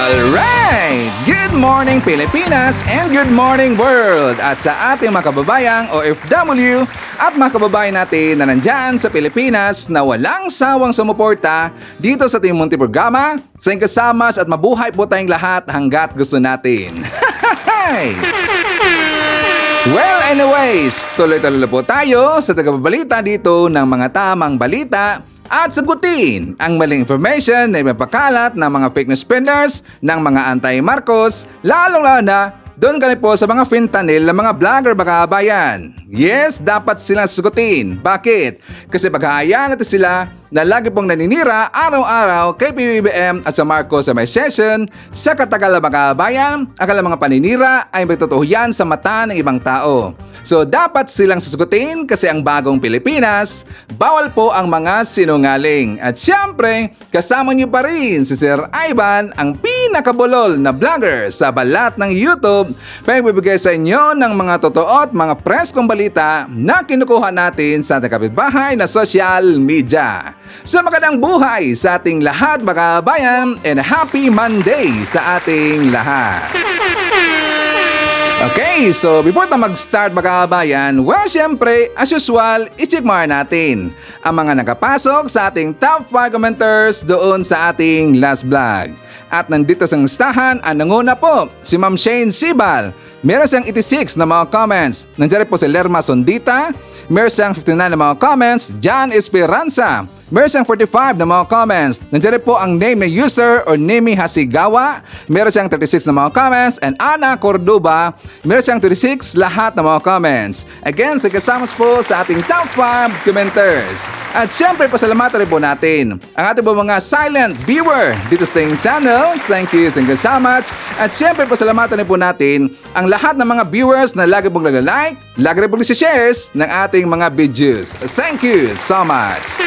Alright! Good morning Pilipinas and good morning world! At sa ating mga kababayang OFW at mga kababayan natin na nandyan sa Pilipinas na walang sawang sumuporta dito sa ating munting programa, sayang kasamas at mabuhay po tayong lahat hanggat gusto natin. Well, anyways, tuloy-tuloy po tayo sa tagababalita dito ng mga tamang balita at sagutin ang maling information na ipapakalat ng mga fake news spreaders ng mga anti-Marcos, lalong-lalo na doon kami po sa mga fentanyl ng mga vlogger mga kabayan. Yes, dapat silang sagutin. Bakit? Kasi paghahayaan natin sila na lagi pong naninira araw-araw kay PBBM at sa Marcos sa may session, sa katagalan mga kabayan, akala mga paninira ay magtotoo yan sa mata ng ibang tao. So dapat silang sasagutin kasi ang bagong Pilipinas, bawal po ang mga sinungaling. At syempre, kasama niyo pa rin si Sir Ivan, ang pinakabulol na vlogger sa balat ng YouTube, pagbibigay sa inyo ng mga totoo at mga preskong balita na kinukuha natin sa kapitbahay na social media. So magandang buhay sa ating lahat mga kabayan and happy Monday sa ating lahat. Okay, so before tayo mag-start mga kabayan, well syempre, as usual, i-check mo natin ang mga nakapasok sa ating top 5 commenters doon sa ating last vlog. At nandito sa listahan ang nanguna po, si Ma'am Shane Sibal. Meron siyang 86 na mga comments. Nandiyan po si Lerma Sondita. Meron siyang 59 na mga comments, John Esperanza. Meron siyang 45 na mga comments. Nandiyan po ang name ng user or Nemi Hasigawa. Meron siyang 36 na mga comments. And Ana Cordoba, meron siyang 36 lahat ng mga comments. Again, kasama po sa ating top 5 commenters. At syempre, pasalamatan rin po natin ang ating po mga silent viewer dito sa ating channel. Thank you so much. At syempre, pasalamatan rin po natin ang lahat ng mga viewers na lagi pong nag-like, lagi rin pong shares ng ating mga videos. Thank you so much.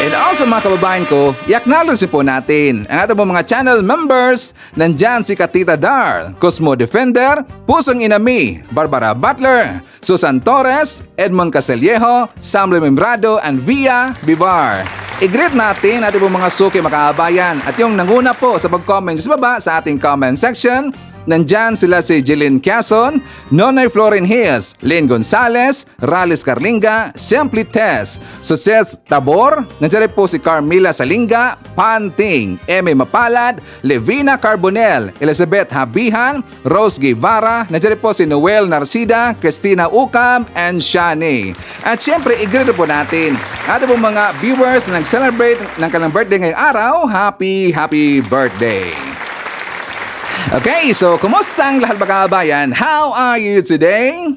And also mga kababayan ko, i-acknowledge po natin ang ating mga channel members. Nandyan si Katita Dar, Cosmo Defender, Pusong Inami, Barbara Butler, Susan Torres, Edmond Casellejo, Samle Membrado, and Via Bivar. I-greet natin ating mga suki mga kababayan at yung nanguna po sa pag-comment sa baba sa ating comment section. Nandyan sila si Jeline Quezon, Nonay Florin Hills, Lynn Gonzalez, Ralis Carlinga, Simply Tess, Seth Tabor, nandyan po si Carmila Salinga, Panting, Eme Mapalad, Levina Carbonel, Elizabeth Habihan, Rose Guevara, nandyan po si Noel Narcida, Christina Ucam, and Shani. At syempre, i-greet po natin ating po mga viewers na nag-celebrate ng kanilang birthday ngayong araw. Happy birthday! Okay, so kumusta ang lahat mga kabayan? How are you today?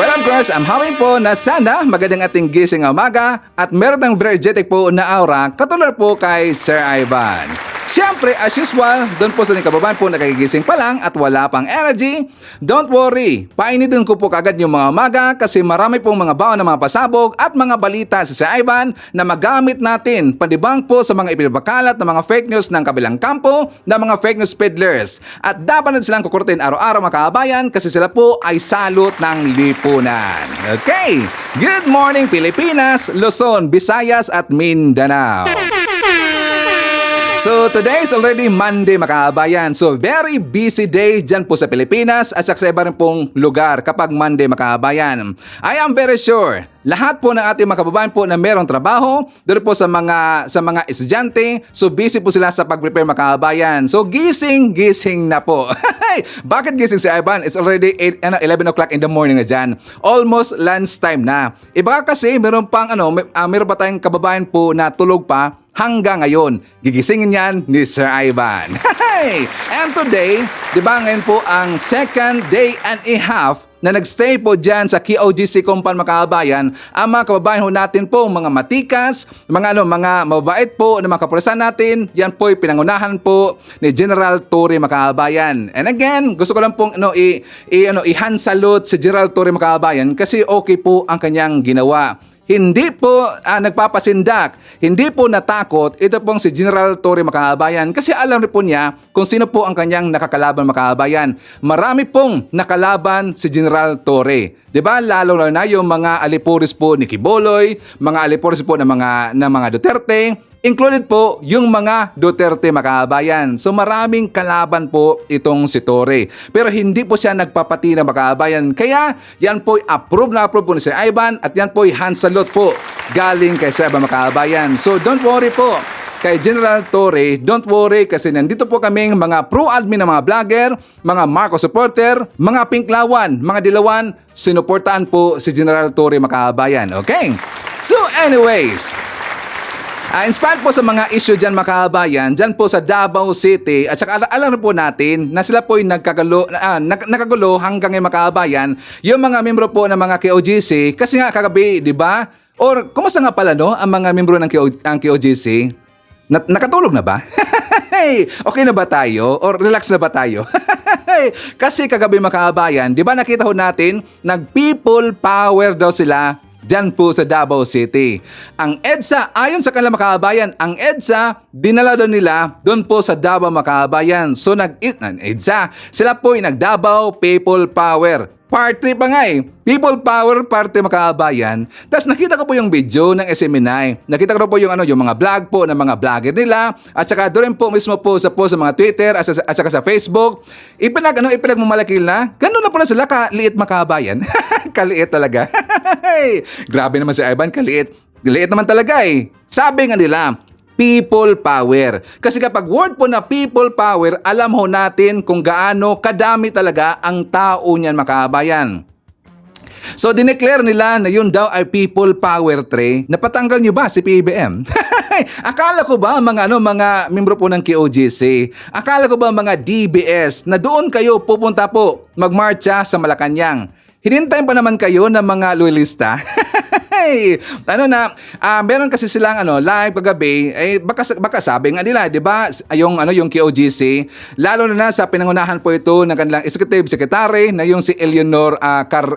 Well, of course, I'm hoping po na sana magandang ating gising umaga at meron ng energetic po na aura katulad po kay Sir Ivan. Siyempre, as usual, doon po sa mga kababayan po nakagigising pa lang at wala pang energy, don't worry, painitin ko po kagad yung mga umaga kasi marami pong mga baon na mga pasabog at mga balita sa Sir Ivan na magamit natin pandibang po sa mga ipinapakalat na mga fake news ng kabilang kampo na mga fake news peddlers. At dapat na silang kukurtin araw-araw mga kababayan kasi sila po ay salot ng lipunan. Okay, good morning Pilipinas, Luzon, Visayas at Mindanao. So today is already Monday mga kabayan. So very busy day dyan po sa Pilipinas at sa iba rin pong lugar kapag Monday mga kabayan. I am very sure lahat po ng ating mga kababayan po na merong trabaho, doon po sa mga estudyante, so busy po sila sa pag-prepare mga kababayan. So gising na po. Bakit gising si Ivan? It's already 11 o'clock in the morning na dyan. Almost lunchtime na. Iba kasi meron meron pa tayong kababayan po na tulog pa hanggang ngayon. Gigisingin yan ni Sir Ivan. And today, di ba ngayon po ang second day and a half na nagstay po dyan sa KOGC Compound mga kababayan, ang mga kababayan ho natin po, mga matikas, mga mabait po na mga kapulisan natin, yan po pinangunahan po ni General Torre mga kababayan. And again, gusto ko lang pong i-hand-salute si General Torre mga kababayan kasi okay po ang kanyang ginawa. Hindi po nagpapasindak, hindi po natakot ito pong si General Torre mga kababayan kasi alam rin po niya kung sino po ang kanyang nakakalaban mga kababayan. Marami pong nakalaban si General Torre. 'Di ba? Lalo na yung mga alipuris po ni Quiboloy, mga alipuris po ng mga Duterte, Included po yung mga Duterte mga kababayan. So maraming kalaban po itong si Torre. Pero hindi po siya nagpapatina mga kababayan. Kaya yan po approve na approve po ni Sir Ivan at yan po hand salute po galing kay Sir Ivan mga kababayan. So don't worry po. Kay General Torre, don't worry kasi nandito po kaming mga pro-admin na mga vlogger, mga Marcos supporter, mga Pinklawan, mga Dilawan, sinuportaan po si General Torre mga kababayan. Okay? So anyways, inspired po sa mga issue dyan mga kababayan, dyan po sa Davao City at saka alam po natin na sila po ay nakagulo hanggang ngayon mga kababayan yung mga membro po ng mga KOGC kasi nga kagabi, di ba? Or kumusta nga pala no ang mga membro ng KOGC? Nakatulog na ba? Okay na ba tayo? Or relax na ba tayo? Kasi kagabi mga kababayan, di ba nakita ho natin, nag-people power daw sila dyan po sa Davao City. Ang EDSA, ayon sa kanilang mga kababayan, ang EDSA, dinala daw nila doon po sa Davao mga kababayan. So EDSA, sila po ay nag-Davao People Power. Part 3 pa nga eh. People Power Party mga kababayan. Tapos nakita ko po yung video ng SMNI. Nakita ko po yung mga vlog po ng mga vlogger nila. At saka doon po mismo po sa mga Twitter at saka sa Facebook. Ipinagmamalakil na. Ganun na pala sila kaliit mga kababayan. Kaliit talaga. Grabe naman si Ivan, kaliit. Liit naman talaga eh. Sabi nga nila, people power. Kasi kapag word po na people power, alam ho natin kung gaano kadami talaga ang tao niyan mga kababayan. So dineclare nila na yun daw ay people power tray. Napatanggal nyo ba si PBM? Akala ko ba mga membro po ng KOGC, akala ko ba mga DBS na doon kayo pupunta po magmarcha sa Malacanang? Hinintayin pa naman kayo ng mga loyalista. Meron kasi silang live kagabi, baka sabi nga nila, 'di ba? Yung KOGC, lalo na sa pinangunahan po ito ng kanilang executive secretary na yung si Eleanor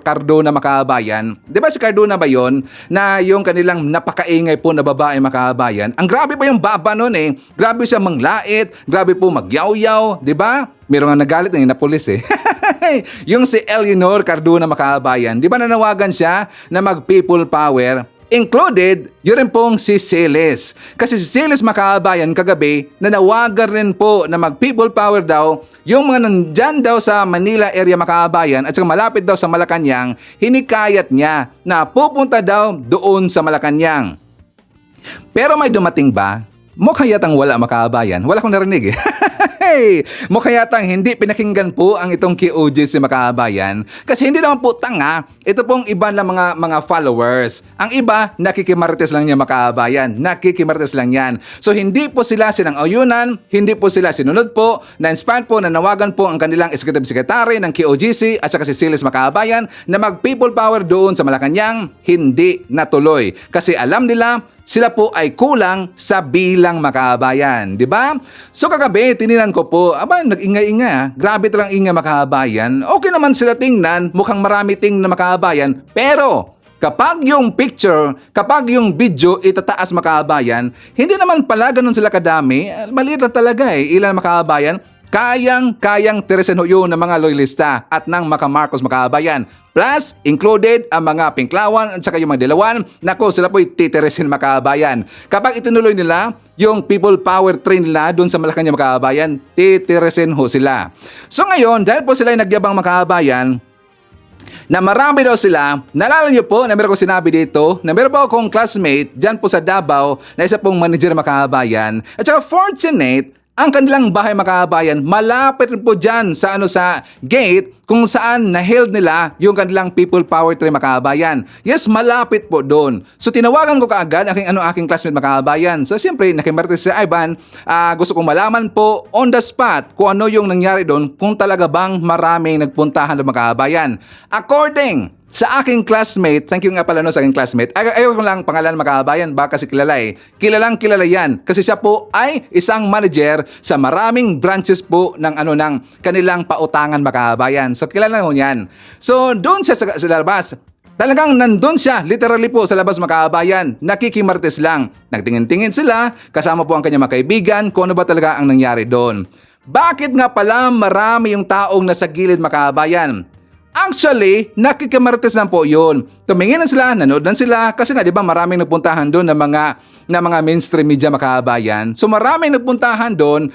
Cardona makabayan. 'Di ba si Cardona ba 'yon? Na yung kanilang napakaingay po na babae makabayan. Ang grabe pa yung baba noon eh. Grabe siya manglait, grabe po magyaw-yaw, 'di ba? Meron nga nagalit na pulis eh. Yung si Eleanor Cardona makabayan, di ba nanawagan siya na mag-people power? Included, yun rin pong si Siles. Kasi si Siles makabayan kagabi, nanawagan rin po na mag-people power daw yung mga nandyan daw sa Manila area makabayan at saka malapit daw sa Malacanang, hinikayat niya na pupunta daw doon sa Malacanang. Pero may dumating ba? Mukha yatang wala makabayan. Wala akong narinig eh. Mukha yatang hindi pinakinggan po ang itong KOGC makabayan. Kasi hindi naman po tanga. Ito pong iba na mga followers. Ang iba, nakikimarites lang niya makabayan. Nakikimarites lang yan. So hindi po sila sinang-ayunan, hindi po sila sinunod po, na-inspired po, nanawagan po ang kanilang executive secretary ng KOGC at saka si Siles makabayan na mag-people power doon sa Malacanang, hindi natuloy. Kasi alam nila, sila po ay kulang sa bilang makabayan, di ba? So kagabi, tininan ko po, nag-ingay-ingay. Grabe talang ingay makabayan. Okay naman sila tingnan, mukhang marami ting na makabayan. Pero kapag yung picture, kapag yung video itataas makabayan, hindi naman pala ganun sila kadami. Maliit lang talaga eh, ilan makabayan. Kayang tirisin ho yun ng mga loyalista at ng mga Marcos makabayan. Plus, included ang mga Pinklawan at saka yung mga Dilawan. Naku, sila po'y titirisin makabayan. Kapag itinuloy nila yung people power train nila doon sa Malacanang makabayan, titirisin ho sila. So ngayon, dahil po sila ay nagyabang makabayan, na marami daw sila, naalala niyo po na meron ko sinabi dito na meron po akong classmate dyan po sa Davao na isa pong manager makabayan. At saka fortunate, ang kanilang bahay makabayan, malapit rin po dyan sa gate kung saan na-held nila yung kanilang people power train makabayan. Yes, malapit po doon. So tinawagan ko kaagad aking classmate makabayan. So siyempre, nakimarites si Ivan, gusto kong malaman po on the spot kung ano yung nangyari doon, kung talaga bang maraming nagpuntahan ng makabayan. According sa aking classmate, thank you nga pala sa aking classmate. Ayaw ko lang pangalan makabayan, baka kasi kilala eh. Kilalang kilala yan kasi siya po ay isang manager sa maraming branches po ng kanilang pautangan makabayan. So kilala mo yan. So doon siya sa labas. Talagang nandun siya, literally po sa labas makabayan. Nakikimartes lang. Nagtingin-tingin sila, kasama po ang kanyang mga kaibigan kung ano ba talaga ang nangyari doon. Bakit nga pala marami yung taong nasa gilid makabayan? Actually, nakikimarites lang po yun. Tumingin na sila, nanood lang sila, kasi nga di ba maraming nagpuntahan doon na mga mainstream media makabayan. So maraming nagpuntahan doon,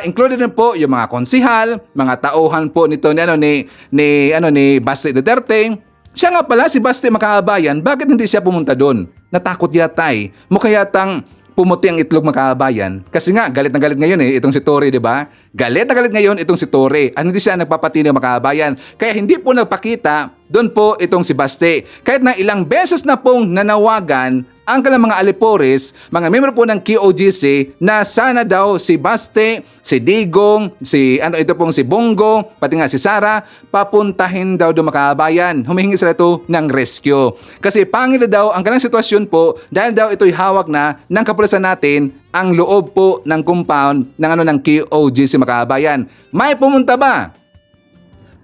included din po yung mga konsihal, mga tauhan po nito ni Basti Duterte. Siya nga pala, si Basti makabayan, bakit hindi siya pumunta doon? Natakot yata eh. Mukha yatang pumuti ang itlog makabayan. Kasi nga, galit na galit ngayon itong si Tory, di ba? Galit na galit ngayon itong si Tory. At hindi siya nagpapatino makabayan. Kaya hindi po nagpakita doon po itong si Basti. Kahit na ilang beses na pong nanawagan ang kanilang mga alipores, mga membro po ng QOGC, na sana daw si Basti, si Digong, ito pong si Bongo, pati nga si Sara, papuntahin daw makabayan. Humihingi sila ito ng rescue. Kasi pangit na daw ang kanilang sitwasyon po dahil daw ito'y hawak na ng kapulisan natin ang loob po ng compound ng QOGC makabayan. May pumunta ba?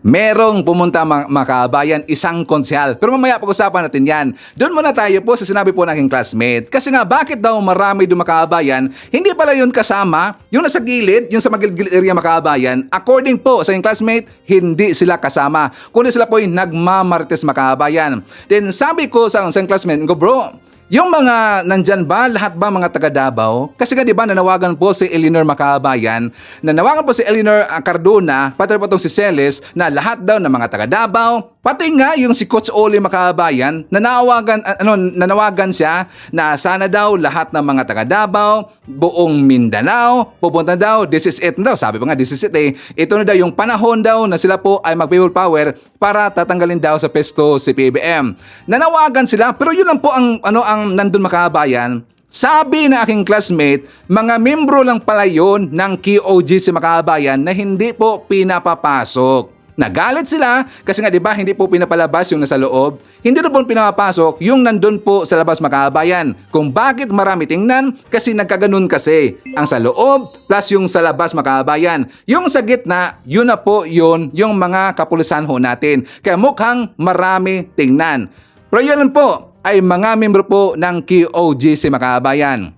Merong pumunta makabayan, isang konsehal. Pero mamaya pag-usapan natin yan. Doon muna tayo po sa sinabi po ng aking classmate. Kasi nga, bakit daw marami doon makabayan? Hindi pala yun kasama. Yung nasa gilid, yung sa magilid area makabayan, according po sa aking classmate, hindi sila kasama. Kundi sila po yung nagmamarites makabayan. Then sabi ko sa aking classmate, bro, yung mga nandyan ba, lahat ba mga taga Davao? Kasi nga di ba nanawagan po si Eleanor Makabayan, nanawagan po si Eleanor Cardona, pati po itong si Celes, na lahat daw ng mga taga Davao, pati nga yung si Coach Oli Makabayan, nanawagan siya na sana daw lahat ng mga taga Davao, buong Mindanao, pupunta daw, this is it daw, sabi pa nga this is it ito na daw yung panahon daw na sila po ay mag-people power para tatanggalin daw sa pesto si PBM. Nanawagan sila, pero yun lang po ang nandun makabayan. Sabi na aking classmate, mga membro lang pala yun ng QOGC makabayan na hindi po pinapapasok. Nagalit sila kasi nga 'di ba hindi po pinapalabas yung nasa loob. Hindi na po pinapapasok yung nandun po sa labas makabayan. Kung bakit marami tingnan, kasi nagkaganon kasi. Ang sa loob plus yung sa labas makabayan. Yung sa gitna, yun na po yun yung mga kapulisan ho natin. Kaya mukhang marami tingnan. Pero yun po ay mga membro po ng QOGC makabayan.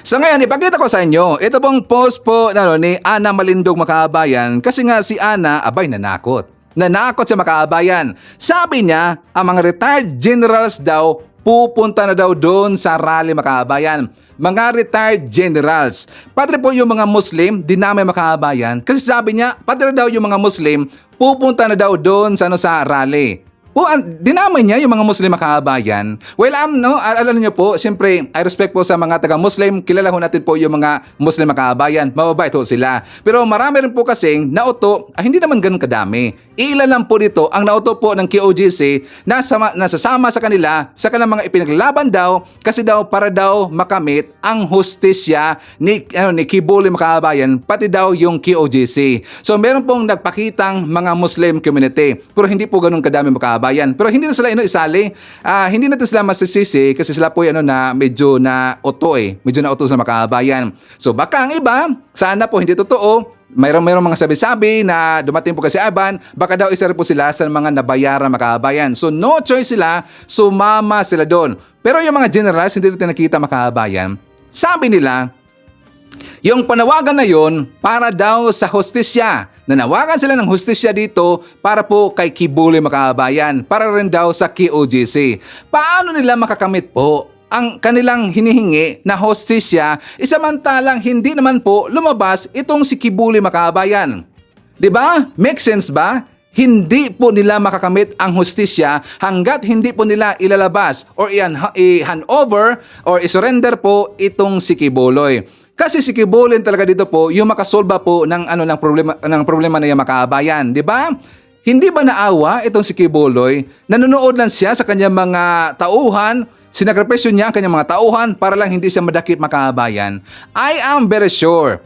So ngayon, ipakita ko sa inyo, ito pong post po ni Ana Malindog makabayan, kasi nga si Ana, nanakot. Nanakot siya makabayan. Sabi niya, ang mga retired generals daw, pupunta na daw doon sa rally makabayan. Mga retired generals. Pati po yung mga Muslim, dinamay makabayan, kasi sabi niya, pati daw yung mga Muslim, pupunta na daw doon sa rally. Dinamay niya yung mga Muslim makabayan. Well, alam niyo po, siyempre, I respect po sa mga taga-Muslim. Kilala ho natin po yung mga Muslim makabayan. Mababait ho sila. Pero marami rin po kasing nauto, hindi naman ganun kadami. Ilan lang po dito ang nauto po ng QOGC na nasasama sa kanila sa kanilang mga ipinaglaban daw kasi daw para daw makamit ang hustisya ni Kibuli makabayan, pati daw yung QOGC. So meron pong nagpakitang mga Muslim community, pero hindi po ganun kadami makabayan. Pero hindi na sila isali. Hindi natin sila masisisi kasi sila po na medyo na uto medyo na uto sa makabayan. So baka ang iba, sana po hindi totoo. Mayroong mga sabi-sabi na dumating po kasi Aban, baka daw isa rin po sila sa mga nabayaran makabayan. So no choice sila, sumama sila doon. Pero yung mga generals, hindi natin nakita makabayan. Sabi nila, yung panawagan na yun para daw sa hustisya. Nanawagan sila ng hustisya dito para po kay Kibuli makabayan, para rin daw sa QOGC. Paano nila makakamit po ang kanilang hinihingi na hustisya, isamantalang hindi naman po lumabas itong si Kibuli makabayan? 'Di ba? Make sense ba? Hindi po nila makakamit ang hustisya hanggat hindi po nila ilalabas or i-hand over or i-surrender po itong si Kibuloy. Kasi si Kibuloy talaga dito po yung makasolba po ng problema na yung makabayan, 'di ba? Hindi ba naawa itong si Kibuloy? Nanonood lang siya sa kanyang mga tauhan. Sinakripisyo niya ang kanyang mga tauhan para lang hindi siya madakip makabayan. I am very sure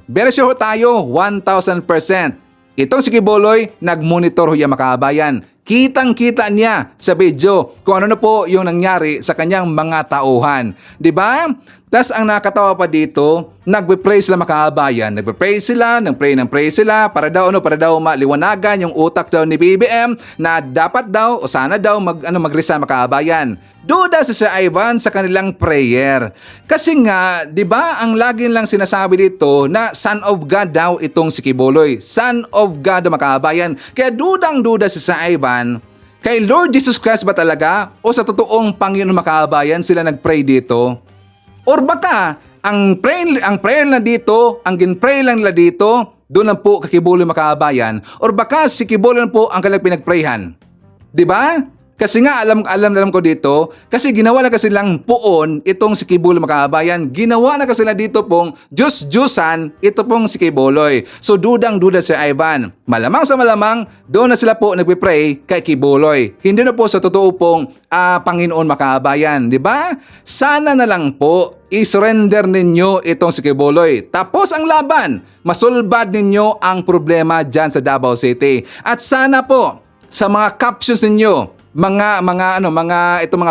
tayo 1,000%. Itong si Kibuloy, nag-monitor ho yung makabayan. Kitang-kita niya sa video kung ano na po yung nangyari sa kanyang mga tauhan. 'Di ba? Tas ang nakatawa pa dito, nagpe-pray sila mga kabayan. Nagpe-pray sila, nag-pray sila para daw maliwanagan yung utak daw ni BBM na dapat daw o sana daw mag-resign mga kabayan. Duda si Sir Ivan sa kanilang prayer. Kasi nga, 'di ba, ang lagi lang sinasabi dito na son of God daw itong si Quiboloy. Son of God mga kabayan. Kaya dudang-duda si Sir Ivan, kay Lord Jesus Christ ba talaga o sa totoong Panginoon mga kabayan sila nag-pray dito? Or baka ang prayer na dito, ang ginpray lang nila dito, doon lang po kay Quiboloy mga kabayan, or baka si Quiboloy lang po ang kanilang pinagprayhan. 'Di ba? Kasi nga alam ko dito, kasi ginawa na kasi lang poon itong si Quiboloy mga kabayan. Ginawa na kasi na dito pong Diyos-Diyusan ito pong si Quiboloy. So dudang-duda si Ivan. Malamang sa malamang, doon na sila po nagpipray kay Quiboloy. Hindi na po sa totoo pong Panginoon mga kabayan, di ba? Sana na lang po i-surrender ninyo itong si Quiboloy. Tapos ang laban, masulbad ninyo ang problema dyan sa Davao City. At sana po sa mga captions ninyo, mga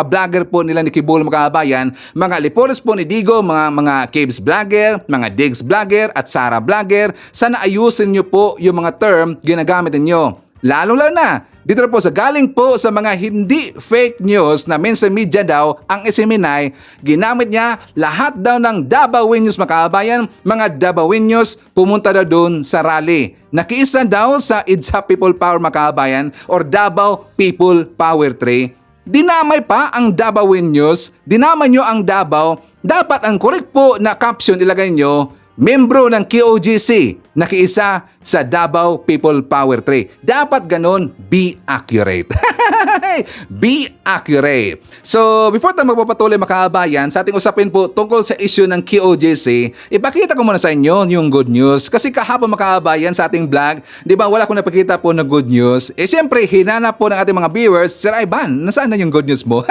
vlogger po nila ni Quiboloy mga kabayan, mga Lipones po ni Digo, mga Caves vlogger, mga Diggs vlogger at Sara vlogger, sana ayusin niyo po yung mga term ginagamit niyo. Lalo na dito na po sa galing po sa mga hindi fake news na mainstream media daw ang isiminay, ginamit niya lahat daw ng Dabaweños mga kabayan, mga Dabaweños pumunta daw doon sa rally. Nakiisa daw sa EDSA People Power mga kabayan or Davao People Power 3. Dinamay pa ang Dabaweños, dinamay nyo ang Davao, dapat ang correct po na caption ilagay nyo, membro ng KOGC, nakiisa sa Davao People Power 3. Dapat ganun, be accurate. Be accurate. So, before tayo magpapatuloy mga kabayan, sa ating usapin po tungkol sa issue ng KOGC, ipakita ko muna sa inyo yung good news. Kasi kahapon mga kabayan sa ating vlog, di ba wala akong napakita po na good news. Siyempre, hinanap po ng ating mga viewers, Sir Ivan, nasaan na yung good news mo?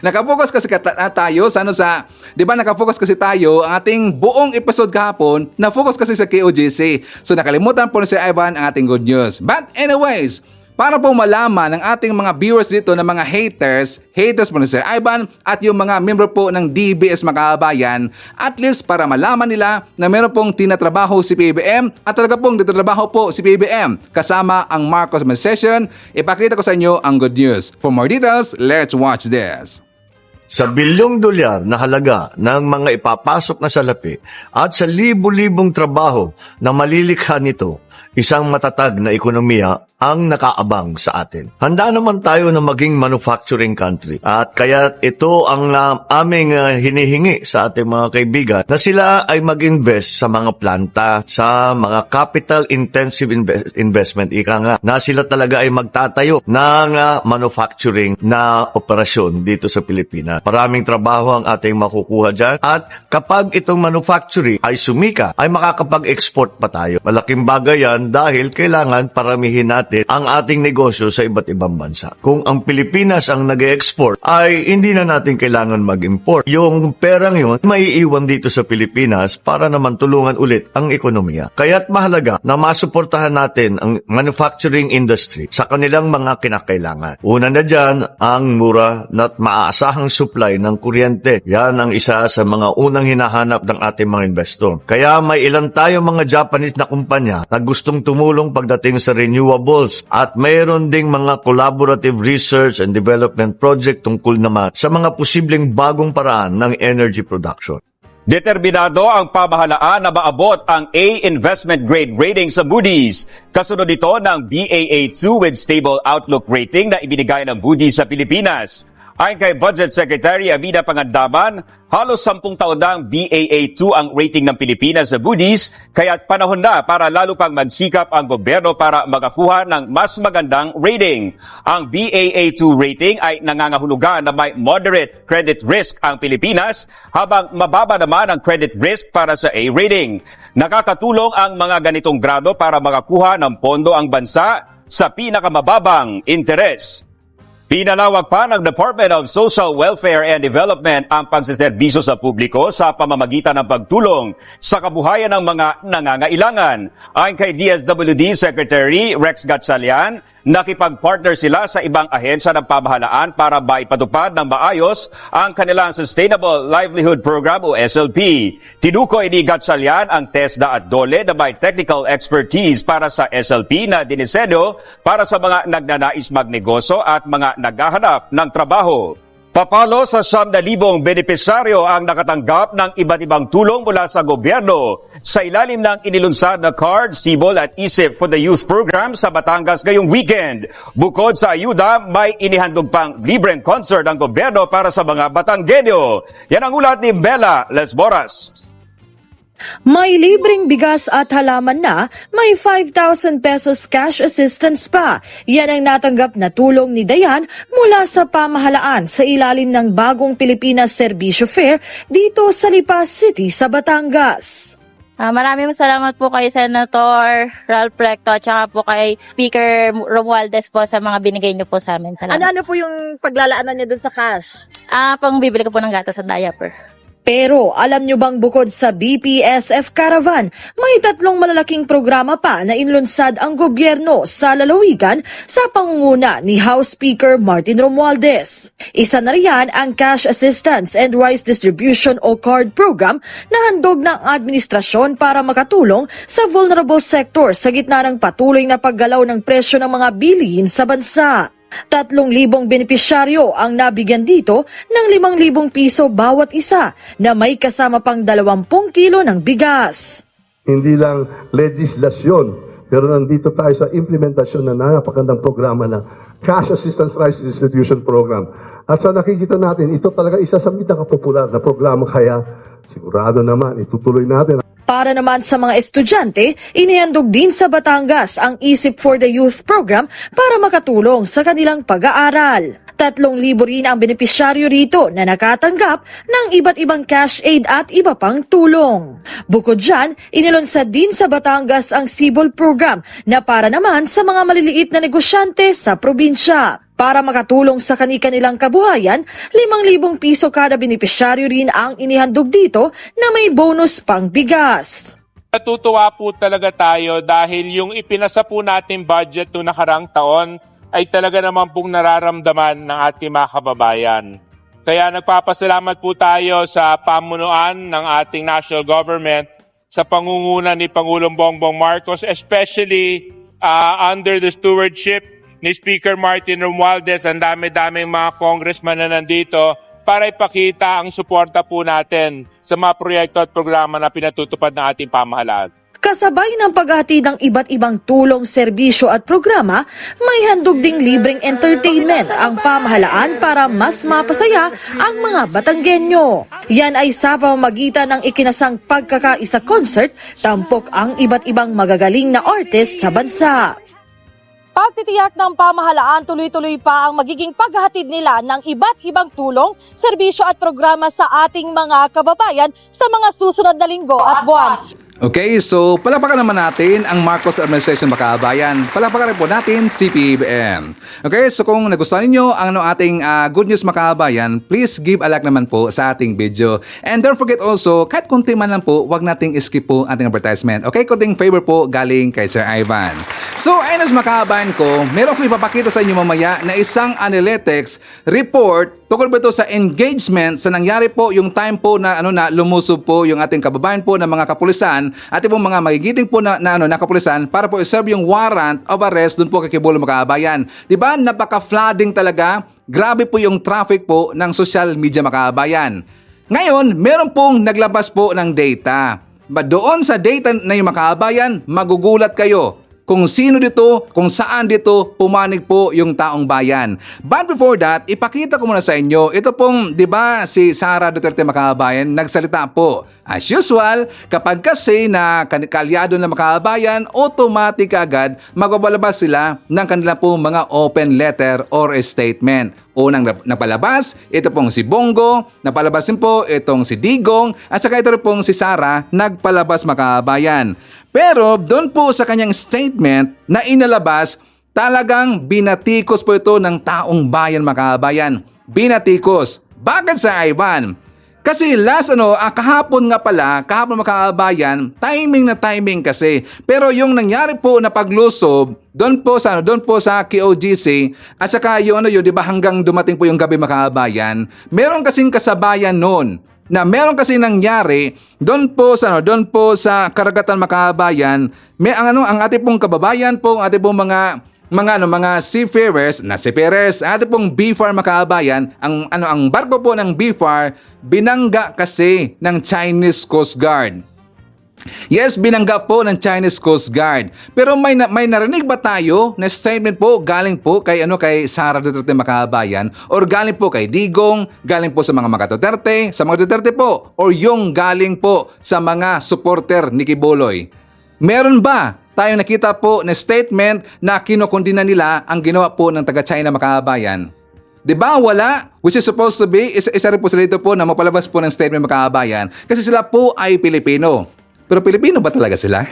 Nakafocus kasi tayo sa di ba nakafocus kasi tayo, ang ating buong episode kahapon, na-focus kasi sa KOGC. So, nakalimutan po ni Sir Ivan ang ating good news. But anyways, para po malaman ng ating mga viewers dito na mga haters po ni Sir Ivan at yung mga member po ng DBS mga kabayan, at least para malaman nila na meron pong tinatrabaho si PBM at talaga pong tinatrabaho po si PBM kasama ang Marcos Administration, ipakita ko sa inyo ang good news. For more details, let's watch this. Sa bilyong dolyar na halaga ng mga ipapasok na salapi at sa libu-libong trabaho na malilikha nito, isang matatag na ekonomiya ang nakaabang sa atin. Handa naman tayo na maging manufacturing country at kaya ito ang aming hinihingi sa ating mga kaibigan na sila ay mag-invest sa mga planta, sa mga capital-intensive investment. Ika nga na sila talaga ay magtatayo ng manufacturing na operasyon dito sa Pilipinas. Maraming trabaho ang ating makukuha dyan at kapag itong manufacturing ay sumika, ay makakapag-export pa tayo. Malaking bagay yan dahil kailangan paramihin natin ang ating negosyo sa iba't ibang bansa. Kung ang Pilipinas ang nag-export, ay hindi na natin kailangan mag-import. Yung perang yun, maiiwan dito sa Pilipinas para naman tulungan ulit ang ekonomiya. Kaya't mahalaga na masuportahan natin ang manufacturing industry sa kanilang mga kinakailangan. Una na dyan, ang mura at maaasahang supply ng kuryente. Yan ang isa sa mga unang hinahanap ng ating mga investor. Kaya may ilan tayo mga Japanese na kumpanya na gustong tumulong pagdating sa renewables at mayroon ding mga collaborative research and development project tungkol naman sa mga posibleng bagong paraan ng energy production. Determinado ang pamahalaan na maabot ang A investment grade rating sa Moody's. Kasunod ito ng Baa2 with stable outlook rating na ibinigay ng Moody's sa Pilipinas. Ayon kay Budget Secretary Amina Pangandaman, halos 10 taon na ang Baa2 ang rating ng Pilipinas sa Moody's, kaya panahon na para lalo pang magsikap ang gobyerno para makakuha ng mas magandang rating. Ang Baa2 rating ay nangangahulugan na may moderate credit risk ang Pilipinas, habang mababa naman ang credit risk para sa A rating. Nakakatulong ang mga ganitong grado para makakuha ng pondo ang bansa sa pinakamababang interes. Pinalawak pa ng Department of Social Welfare and Development ang pagseserbisyo sa publiko sa pamamagitan ng pagtulong sa kabuhayan ng mga nangangailangan. Ayon kay DSWD Secretary Rex Gatchalian, nakipag-partner sila sa ibang ahensya ng pamahalaan para maipatupad ng maayos ang kanilang Sustainable Livelihood Program o SLP. Tinukoy ni Gatchalian ang TESDA at DOLE na may technical expertise para sa SLP na dinisenyo para sa mga nagnanais magnegosyo at mga naghahanap ng trabaho. Papalo sa 100,000 benepisyaryo ang nakatanggap ng iba't ibang tulong mula sa gobyerno sa ilalim ng inilunsad na CARD, CBOL at ISIP for the Youth Program sa Batangas ngayong weekend. Bukod sa ayuda, may inihandog pang libreng concert ang gobyerno para sa mga Batanggenyo. Yan ang ulat ni Bella Lesboras. May libreng bigas at halaman na, may 5,000 pesos cash assistance pa. Yan ang natanggap na tulong ni Dayan mula sa pamahalaan sa ilalim ng bagong Pilipinas Serbisyo Fair dito sa Lipa City sa Batangas. Maraming salamat po kay Senator Ralph Recto at saka po kay Speaker Romualdez po sa mga binigay niyo po sa amin. Salamat. Ano po yung paglalaanan niya dun sa cash? Pang bibili ko po ng gatas at diaper. Pero alam nyo bang bukod sa BPSF Caravan, may 3 malalaking programa pa na inlunsad ang gobyerno sa lalawigan sa pangunguna ni House Speaker Martin Romualdez. Isa na riyan ang Cash Assistance and Rice Distribution o CARD program na handog ng administrasyon para makatulong sa vulnerable sector sa gitna ng patuloy na paggalaw ng presyo ng mga bilihin sa bansa. 3,000 benepisyaryo ang nabigyan dito ng 5,000 piso bawat isa na may kasama pang 20 kilo ng bigas. Hindi lang legislasyon, pero nandito tayo sa implementasyon na napakandang programa ng Cash Assistance Rice Distribution Program. At sa nakikita natin, ito talaga isa sa pinakapopular na programa, kaya sigurado naman itutuloy natin. Para naman sa mga estudyante, inihandog din sa Batangas ang ISIP for the Youth Program para makatulong sa kanilang pag-aaral. 3,000 rin ang benepisyaryo rito na nakatanggap ng iba't ibang cash aid at iba pang tulong. Bukod dyan, inilunsad din sa Batangas ang CBOL program na para naman sa mga maliliit na negosyante sa probinsya. Para makatulong sa kanilang kabuhayan, 5,000 piso kada benepisyaryo rin ang inihandog dito na may bonus pang bigas. Natutuwa po talaga tayo dahil yung ipinasa po natin budget noong nakarang taon ay talaga naman pong nararamdaman ng ating mga kababayan. Kaya nagpapasalamat po tayo sa pamunuan ng ating national government sa pangunguna ni Pangulong Bongbong Marcos, especially under the stewardship ni Speaker Martin Romualdez. Ang dami-daming mga congressman na nandito para ipakita ang suporta po natin sa mga proyekto at programa na pinatutupad ng ating pamahalaan. Kasabay ng paghatid ng iba't ibang tulong, serbisyo at programa, may handog ding libreng entertainment ang pamahalaan para mas mapasaya ang mga Batanggenyo. Yan ay sa pamamagitan ng ikinasang pagkakaisa concert, tampok ang iba't ibang magagaling na artist sa bansa. Pagtitiyak ng pamahalaan, tuloy-tuloy pa ang magiging paghahatid nila ng iba't ibang tulong, serbisyo at programa sa ating mga kababayan sa mga susunod na linggo at buwan. Okay, so palakpakan naman natin ang Marcos Administration Makabayan. Palakpakan rin po natin si PBBM. Okay, so kung nagustuhan ninyo ang ating Good News Makabayan, please give a like naman po sa ating video. And don't forget also, kahit kunti man lang po, wag nating skip po ating advertisement. Okay, kunting favor po galing kay Sir Ivan. So, ayun sa Makabayan ko, meron ko ipapakita sa inyo mamaya na isang analytics report tungkol ba ito sa engagement sa nangyari po yung time po na lumusob po yung ating kababayan po ng mga kapulisan at yung mga magigiting po na kapulisan para po iserve yung warrant of arrest dun po kay Kibuloy Makabayan. Diba? Napaka-flooding talaga. Grabe po yung traffic po ng social media Makabayan. Ngayon, meron pong naglabas po ng data. Doon sa data na yung Makabayan, magugulat kayo kung sino dito, kung saan dito pumanig po yung taong bayan. But before that, ipakita ko muna sa inyo, ito pong, di ba, si Sara Duterte Makabayan, nagsalita po. As usual, kapag kasi na kalyado na Makabayan, automatic agad magbabalabas sila ng kanila pong mga open letter or statement. Unang napalabas, ito pong si Bongo, napalabas din po itong si Digong, at saka ito rin pong si Sara, nagpalabas Makabayan. Pero doon po sa kanyang statement na inalabas, Talagang binatikos po ito ng taong bayan mga kabayan. Binatikos. Bakit sa Ivan? Kasi kahapon nga pala, kahapon mga kabayan, timing na timing kasi. Pero yung nangyari po na paglusob, doon po sa KOGC, at saka yung di ba hanggang dumating po yung gabi mga kabayan, meron kasing kasabayan noon na meron kasi nangyari doon po sa karagatan mga kabayan, ang ating pong kababayan po, ang ating pong mga seafarers, ating pong BFAR mga kabayan, ang barko po ng BFAR binangga kasi ng Chinese Coast Guard. Yes, binangga po ng Chinese Coast Guard. Pero may narinig ba tayo na statement po galing po kay Sara Duterte mga kabayan, or galing po kay Digong, galing po sa mga Duterte po, or yung galing po sa mga supporter ni Kibuloy? Meron ba tayong nakita po na statement na kinokondina nila ang ginawa po ng taga-China mga kabayan? Diba wala? Which is supposed to be, isa rin po sila dito po na mapalabas po ng statement mga kabayan kasi sila po ay Pilipino. Pero Pilipino ba talaga sila?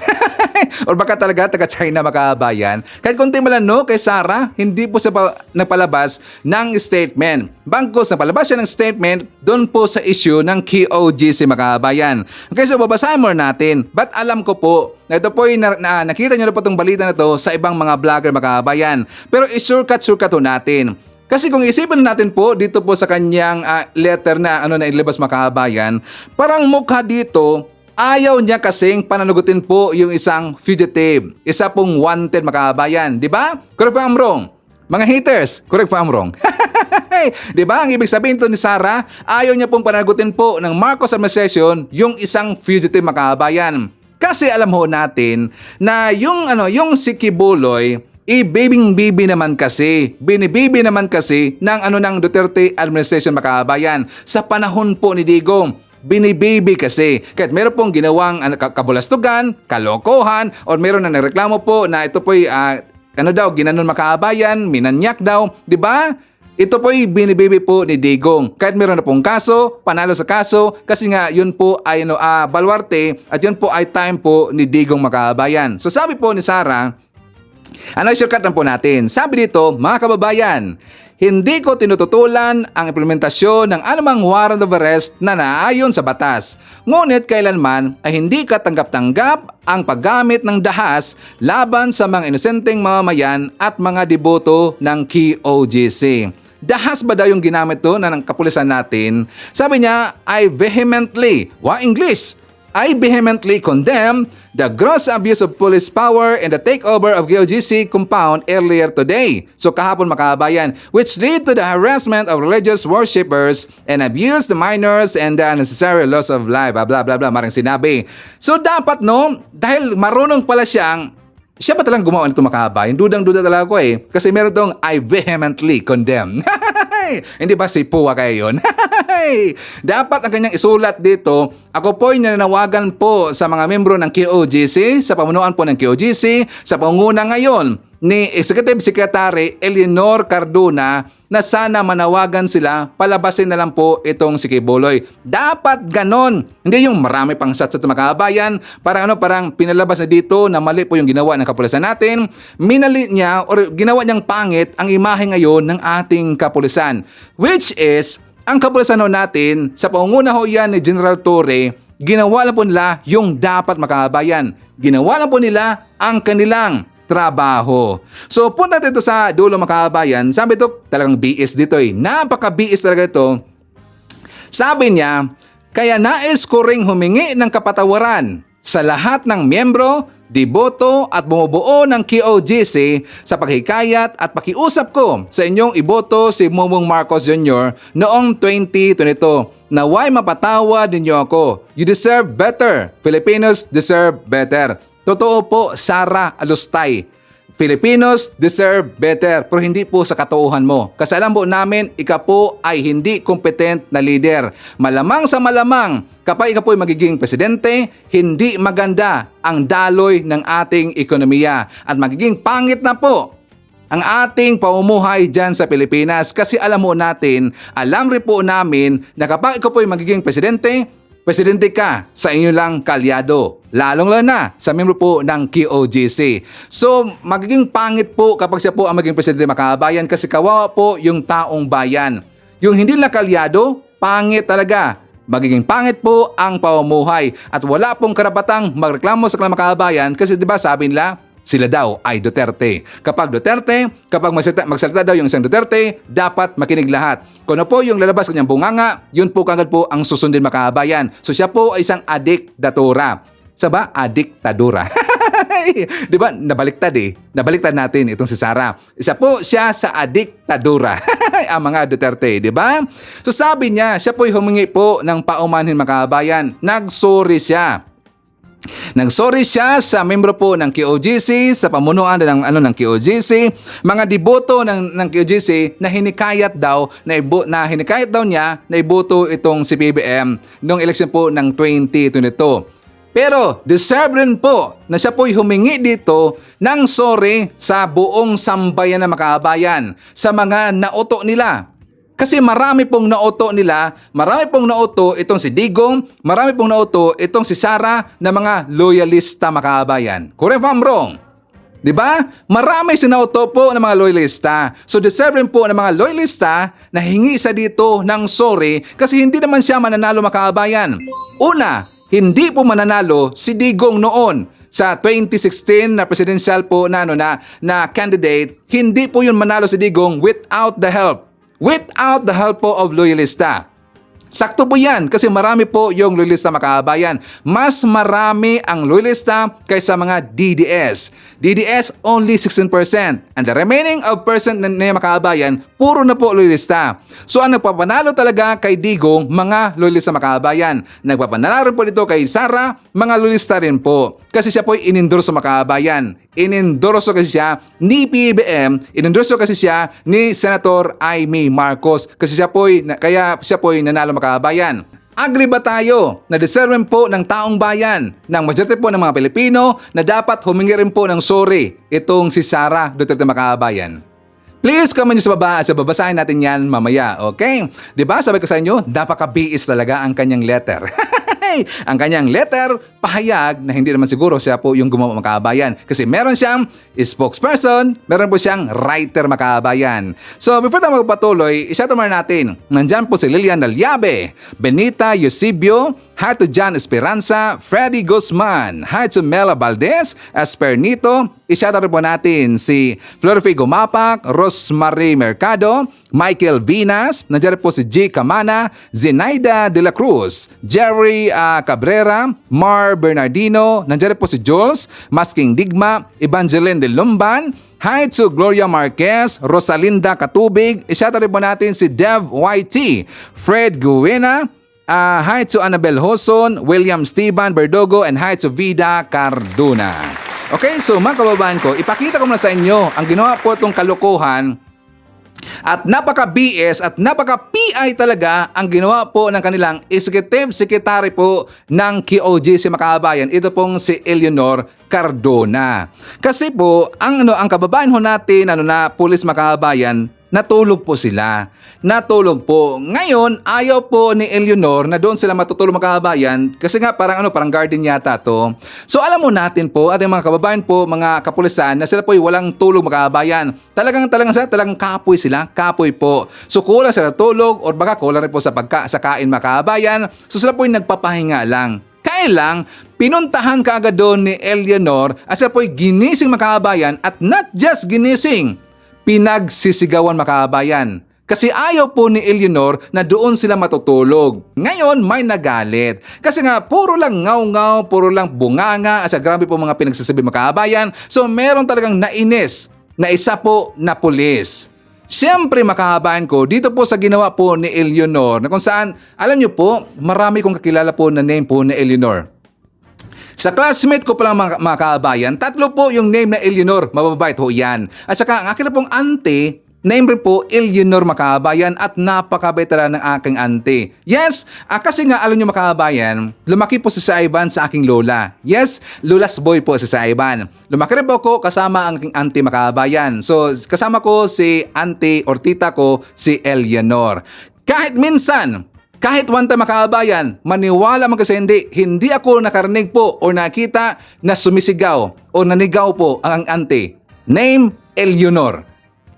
Or baka talaga taga-China mga kabayan? Kahit konti man lang kay Sara, hindi po siya napalabas ng statement. Bangkos napalabas siya ng statement doon po sa issue ng KOGC mga kabayan. Okay, so babasahin mo natin. But alam ko po na ito po nakita niyo na po itong balita na to sa ibang mga vlogger mga kabayan. Pero i-shortcut po natin. Kasi kung isipin natin po dito po sa kanyang letter na ilabas mga kabayan, parang mukha dito ayaw niya kasing pananagutin po yung isang fugitive. Isa pong wanted mga kabayan. Di ba? Correct if I'm wrong. Mga haters, correct if I'm wrong. Di ba? Ang ibig sabihin to ni Sara, ayaw niya pong pananagutin po ng Marcos administration yung isang fugitive mga kabayan. Kasi alam ho natin na yung si Kibuloy, binibibi naman kasi ng Duterte administration mga kabayan sa panahon po ni Digong. Binibibi kasi. Kahit meron pong ginawang kabulastugan, kalokohan, o meron na nagreklamo po na ito po'y ginanon makabayan, minanyak daw, di ba? Ito po'y binibibi po ni Digong. Kahit meron na pong kaso, panalo sa kaso, kasi nga yun po ay baluarte at yun po ay time po ni Digong makabayan. So sabi po ni Sara, shortcut lang po natin. Sabi dito, mga kababayan, hindi ko tinututulan ang implementasyon ng anumang warrant of arrest na naayon sa batas. Ngunit kailanman ay hindi katanggap-tanggap ang paggamit ng dahas laban sa mga inosenteng mamamayan at mga deboto ng KOGC. Dahas ba daw yung ginamit to ng kapulisan natin? Sabi niya, I vehemently condemn the gross abuse of police power and the takeover of KOGC compound earlier today. So kahapon mga kabayan, which lead to the harassment of religious worshippers and abuse the minors and the unnecessary loss of life. Blah blah blah, maring sinabi. So dapat dahil marunong pala siya ba talagang gumawa nito mga kabayan? Dudang-duda talaga ko kasi meron tong I vehemently condemn. Hindi ba si Pua kayo yun? Dapat ang kanyang isulat dito, ako po'y nananawagan po sa mga membro ng KOGC, sa pamunuan po ng KOGC, sa pangunguna ngayon ni Executive Secretary Eleanor Cardona na sana manawagan sila, palabasin na lang po itong si Kibuloy. Dapat ganon. Hindi yung marami pang satsat sa mga kabayan, parang pinalabas na dito na mali po yung ginawa ng kapulisan natin. Minali niya or ginawa niyang pangit ang imahe ngayon ng ating kapulisan. Which is, ang kapulisan natin, sa pangunguna ho yan ni General Torre, ginawa lang po nila yung dapat mga kabayan. Ginawa lang po nila ang kanilang trabaho. So punta dito sa dulo mga kabayan, sabi ito talagang BS dito napaka-BS talaga ito. Sabi niya, kaya nais ko ring humingi ng kapatawaran sa lahat ng miyembro, deboto at bumubuo ng KOGC sa paghikayat at pakiusap ko sa inyong iboto si Bongbong Marcos Jr. noong 2022. Naway mapatawa ninyo ako. You deserve better. Filipinos deserve better. Totoo po, Sara Alustay. Filipinos deserve better, pero hindi po sa katauhan mo. Kasi alam po namin, ikaw po ay hindi competent na leader. Malamang sa malamang, kapag ikaw po ay magiging presidente, hindi maganda ang daloy ng ating ekonomiya. At magiging pangit na po ang ating pamumuhay dyan sa Pilipinas. Kasi alam rin po namin na kapag ikaw po ay magiging presidente ka sa inyo lang kalyado. lalong-lalo na sa membro po ng QOGC. So, magiging pangit po kapag siya po ang maging presidente mga kabayan kasi kawawa po yung taong bayan. Yung hindi nakalyado, pangit talaga. Magiging pangit po ang pamumuhay at wala pong karapatang magreklamo sa kanilang mga kabayan kasi 'di ba sabi nila, sila daw ay Duterte. Kapag magsalita daw yung isang Duterte, dapat makinig lahat. Kung ano po yung lalabas kanyang bunganga, yun po kagad po ang susundin mga kabayan. So siya po ay isang adiktatura. Saba, adiktadura. Di ba? Nabaliktad eh. Nabaliktad natin itong si Sara. Isa po siya sa adiktadura. Ang mga Duterte, di ba? So sabi niya, siya po'y humingi po ng paumanhin mga kabayan. Nagsorry siya. Nagsorry siya sa membro po ng QOGC, sa pamunuan ng QOGC, mga deboto ng QOGC na hinikayat daw niya na iboto itong si PBM noong eleksyon po ng 2022. Pero deserve rin po na siya po'y humingi dito ng sorry sa buong sambayan ng makabayan sa mga nauto nila. Kasi marami pong nauto nila, marami pong nauto itong si Digong, marami pong nauto itong si Sara na mga loyalista makabayan. Correct if I'm wrong? Diba? Marami sinauto po ng mga loyalista. So deserve rin po ng mga loyalista na hingi sa dito ng sorry kasi hindi naman siya mananalo makabayan. Una, hindi po mananalo si Digong noon sa 2016 na presidential po na candidate. Hindi po yun manalo si Digong without the help. Without the help po of loyalista. Sakto po yan kasi marami po yung loyalista makabayan. Mas marami ang loyalista kaysa mga DDS. DDS only 16% and the remaining of percent na makabayan puro na po loyalista. So ang nagpapanalo talaga kay Digong, mga loyalista makabayan. Nagpapanalo rin po dito kay Sara, mga loyalista rin po. Kasi siya po inendorso makabayan. Inendorso kasi siya ni PBM, inendorso kasi siya ni Senator Amy Marcos kasi kaya siya po'y nanalo makabayan. Agree ba tayo na deserve po ng taong bayan, ng majority po ng mga Pilipino na dapat humingi rin po ng sorry itong si Sara Duterte makabayan? Please comment nyo sa baba at babasahin natin yan mamaya, okay? Diba sabi ko sa inyo, napaka-biis talaga ang kanyang letter. Ang kanyang letter, pahayag na hindi naman siguro siya po yung gumawa makabayan. Kasi meron siyang spokesperson, meron po siyang writer makabayan. So before tayo magpatuloy, isatumar natin. Nandyan po si Lilian Dalyabe, Benita Eusebio, hi to John Esperanza, Freddy Guzman, hi to Mela Valdez, Espernito, isatumar po natin si Florife Gumapak, Rosemary Mercado, Michael Vinas, nandiyan po si G. Camana, Zenaida de la Cruz, Jerry Cabrera, Mar Bernardino, nandiyan po si Jules, Masking Digma, Evangeline de Lumban, hi to Gloria Marquez, Rosalinda Katubig, isyata rin po natin si Dev YT, Fred Guena, hi to Annabel Hoson, William Steven Berdogo, and hi to Vida Carduna. Okay, so mga kababayan ko, ipakita ko na sa inyo ang ginawa po itong kalokohan. At napaka-BS at napaka-PI talaga ang ginawa po ng kanilang executive secretary po ng QOGC makabayan. Ito pong si Eleanor Cardona. Kasi po, ang kababayan ho natin, pulis makabayan, natulog po sila. Natulog po. Ngayon, ayaw po ni Eleanor na doon sila matutulog mga kababayan kasi nga parang guardian yata to. So alam mo natin po, ating mga kababayan po, mga kapulisan, na sila po walang tulog mga kababayan. Talagang kapoy sila, kapoy po. So kulang sila tulog or baka kulang rin po sa kain mga kababayan. So sila po nagpapahinga lang. Kailang pinuntahan kaagad doon ni Eleanor at sila po ginising mga kababayan at not just ginising, pinagsisigawan makabayan. Kasi ayaw po ni Eleanor na doon sila matutulog. Ngayon, may nagalit. Kasi nga, puro lang ngaw-ngaw, puro lang bunganga, at sa grabe po mga pinagsasabi makabayan. So, meron talagang nainis na isa po na pulis. Siyempre makahabayan ko, dito po sa ginawa po ni Eleanor, na kung saan, alam nyo po, marami kong kakilala po na name po ni Eleanor. Sa classmate ko palang mga kabayan, 3 po yung name na Eleanor, mababait ho yan. At saka ang akin na pong auntie, name rin po Eleanor makabayan at napakabait talaga ng aking auntie. Yes, kasi nga alam nyo makabayan, lumaki po si Saiban sa aking lola. Yes, lola's boy po si Saiban. Lumaki rin po ako kasama ang aking auntie makabayan. So kasama ko si auntie or tita ko si Eleanor. Kahit minsan Kahit one time mga kababayan, maniwala man kasi hindi ako nakarinig po o nakita na sumisigaw o nanigaw po ang ante. Name, Eleanor.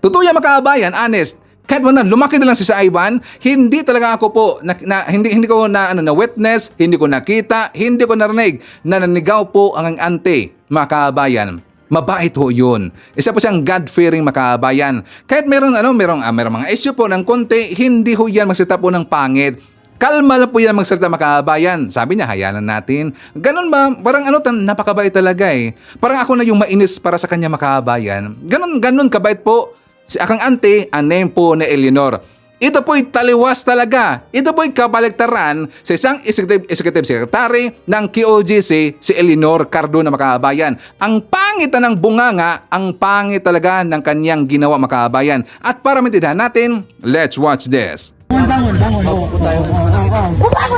Totoo yan mga kababayan, honest. Kahit man lumaki na lang si Ivan, hindi talaga ako po hindi ko na witness, hindi ko nakita, hindi ko narinig na nanigaw po ang ante, mga kababayan. Mabait ho yun. Isa po siyang God-fearing mga kababayan. Kahit merong mga issue po ng konti, hindi ho yan magsalita po ng pangit. Kalma lang po yan magsalita mga kababayan. Sabi niya, hayaan natin. Ganun ba? Parang napakabait talaga eh. Parang ako na yung mainis para sa kanya mga kababayan. Ganun kabait po. Si akang ante, ang name po ni Eleanor. Ito po'y taliwas talaga. Ito po'y kabaliktaran sa isang executive secretary ng QOGC, si Eleanor Cardona mga kababayan. Ang pangit na ng bunganga, ang pangit talaga ng kanyang ginawa mga kababayan. At para maintindihan natin, let's watch this. Bumangon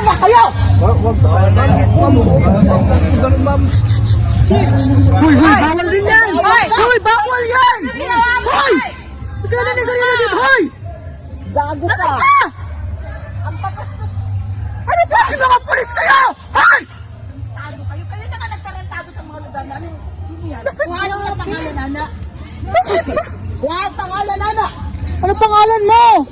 na kayo! Hoy, bawal din yan! Hoy, bawal yan! Hoy! Hoy! Gago ka! Ang pagastos! Ano ba? Mga pulis kayo! Hoy! Tago kayo! Kayo na nga nagtarantago sa mga lugar namin. Sino yan? Kuha lang ang pangalan, Nana. Kuha ang pangalan, Nana. Ano pangalan mo?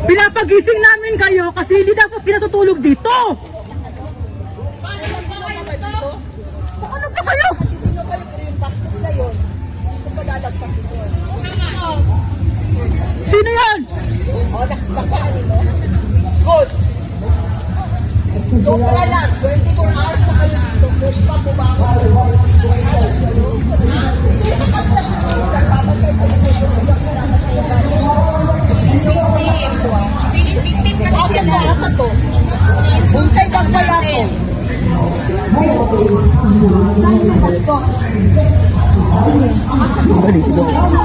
Pinapagising namin kayo kasi hindi dapat pinatutulog dito. Ano ba kayo? Sino yan? Good. So wala na, 22 hours na kayo dito. Good pa po ba ako? Asa to? Bunsay kang pala to.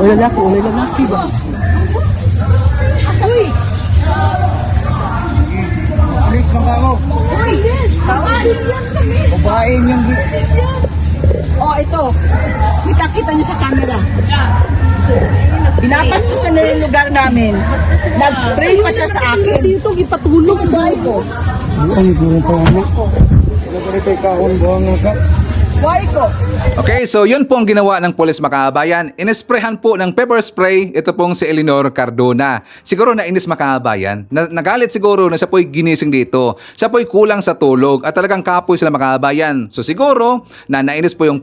Wala lang ako, wala lang ako. Uy! Please, magkano? Uy, yes! Bawal! Babaeng yung... Oh, ito. Kita-kita niyo sa camera. Pinapastusan na yung lugar namin. Nag-spray pa siya sa akin. Dito, ipatulog sa ito. Why ko? Okay, so yun po ang ginawa ng polis mga kababayan. Inesprehan po ng pepper spray ito pong si Eleanor Cardona. Siguro nainis mga kababayan. Nagalit siguro na siya po'y ginising dito. Siya po'y kulang sa tulog at talagang kapoy sila mga kababayan. So siguro na nainis po yung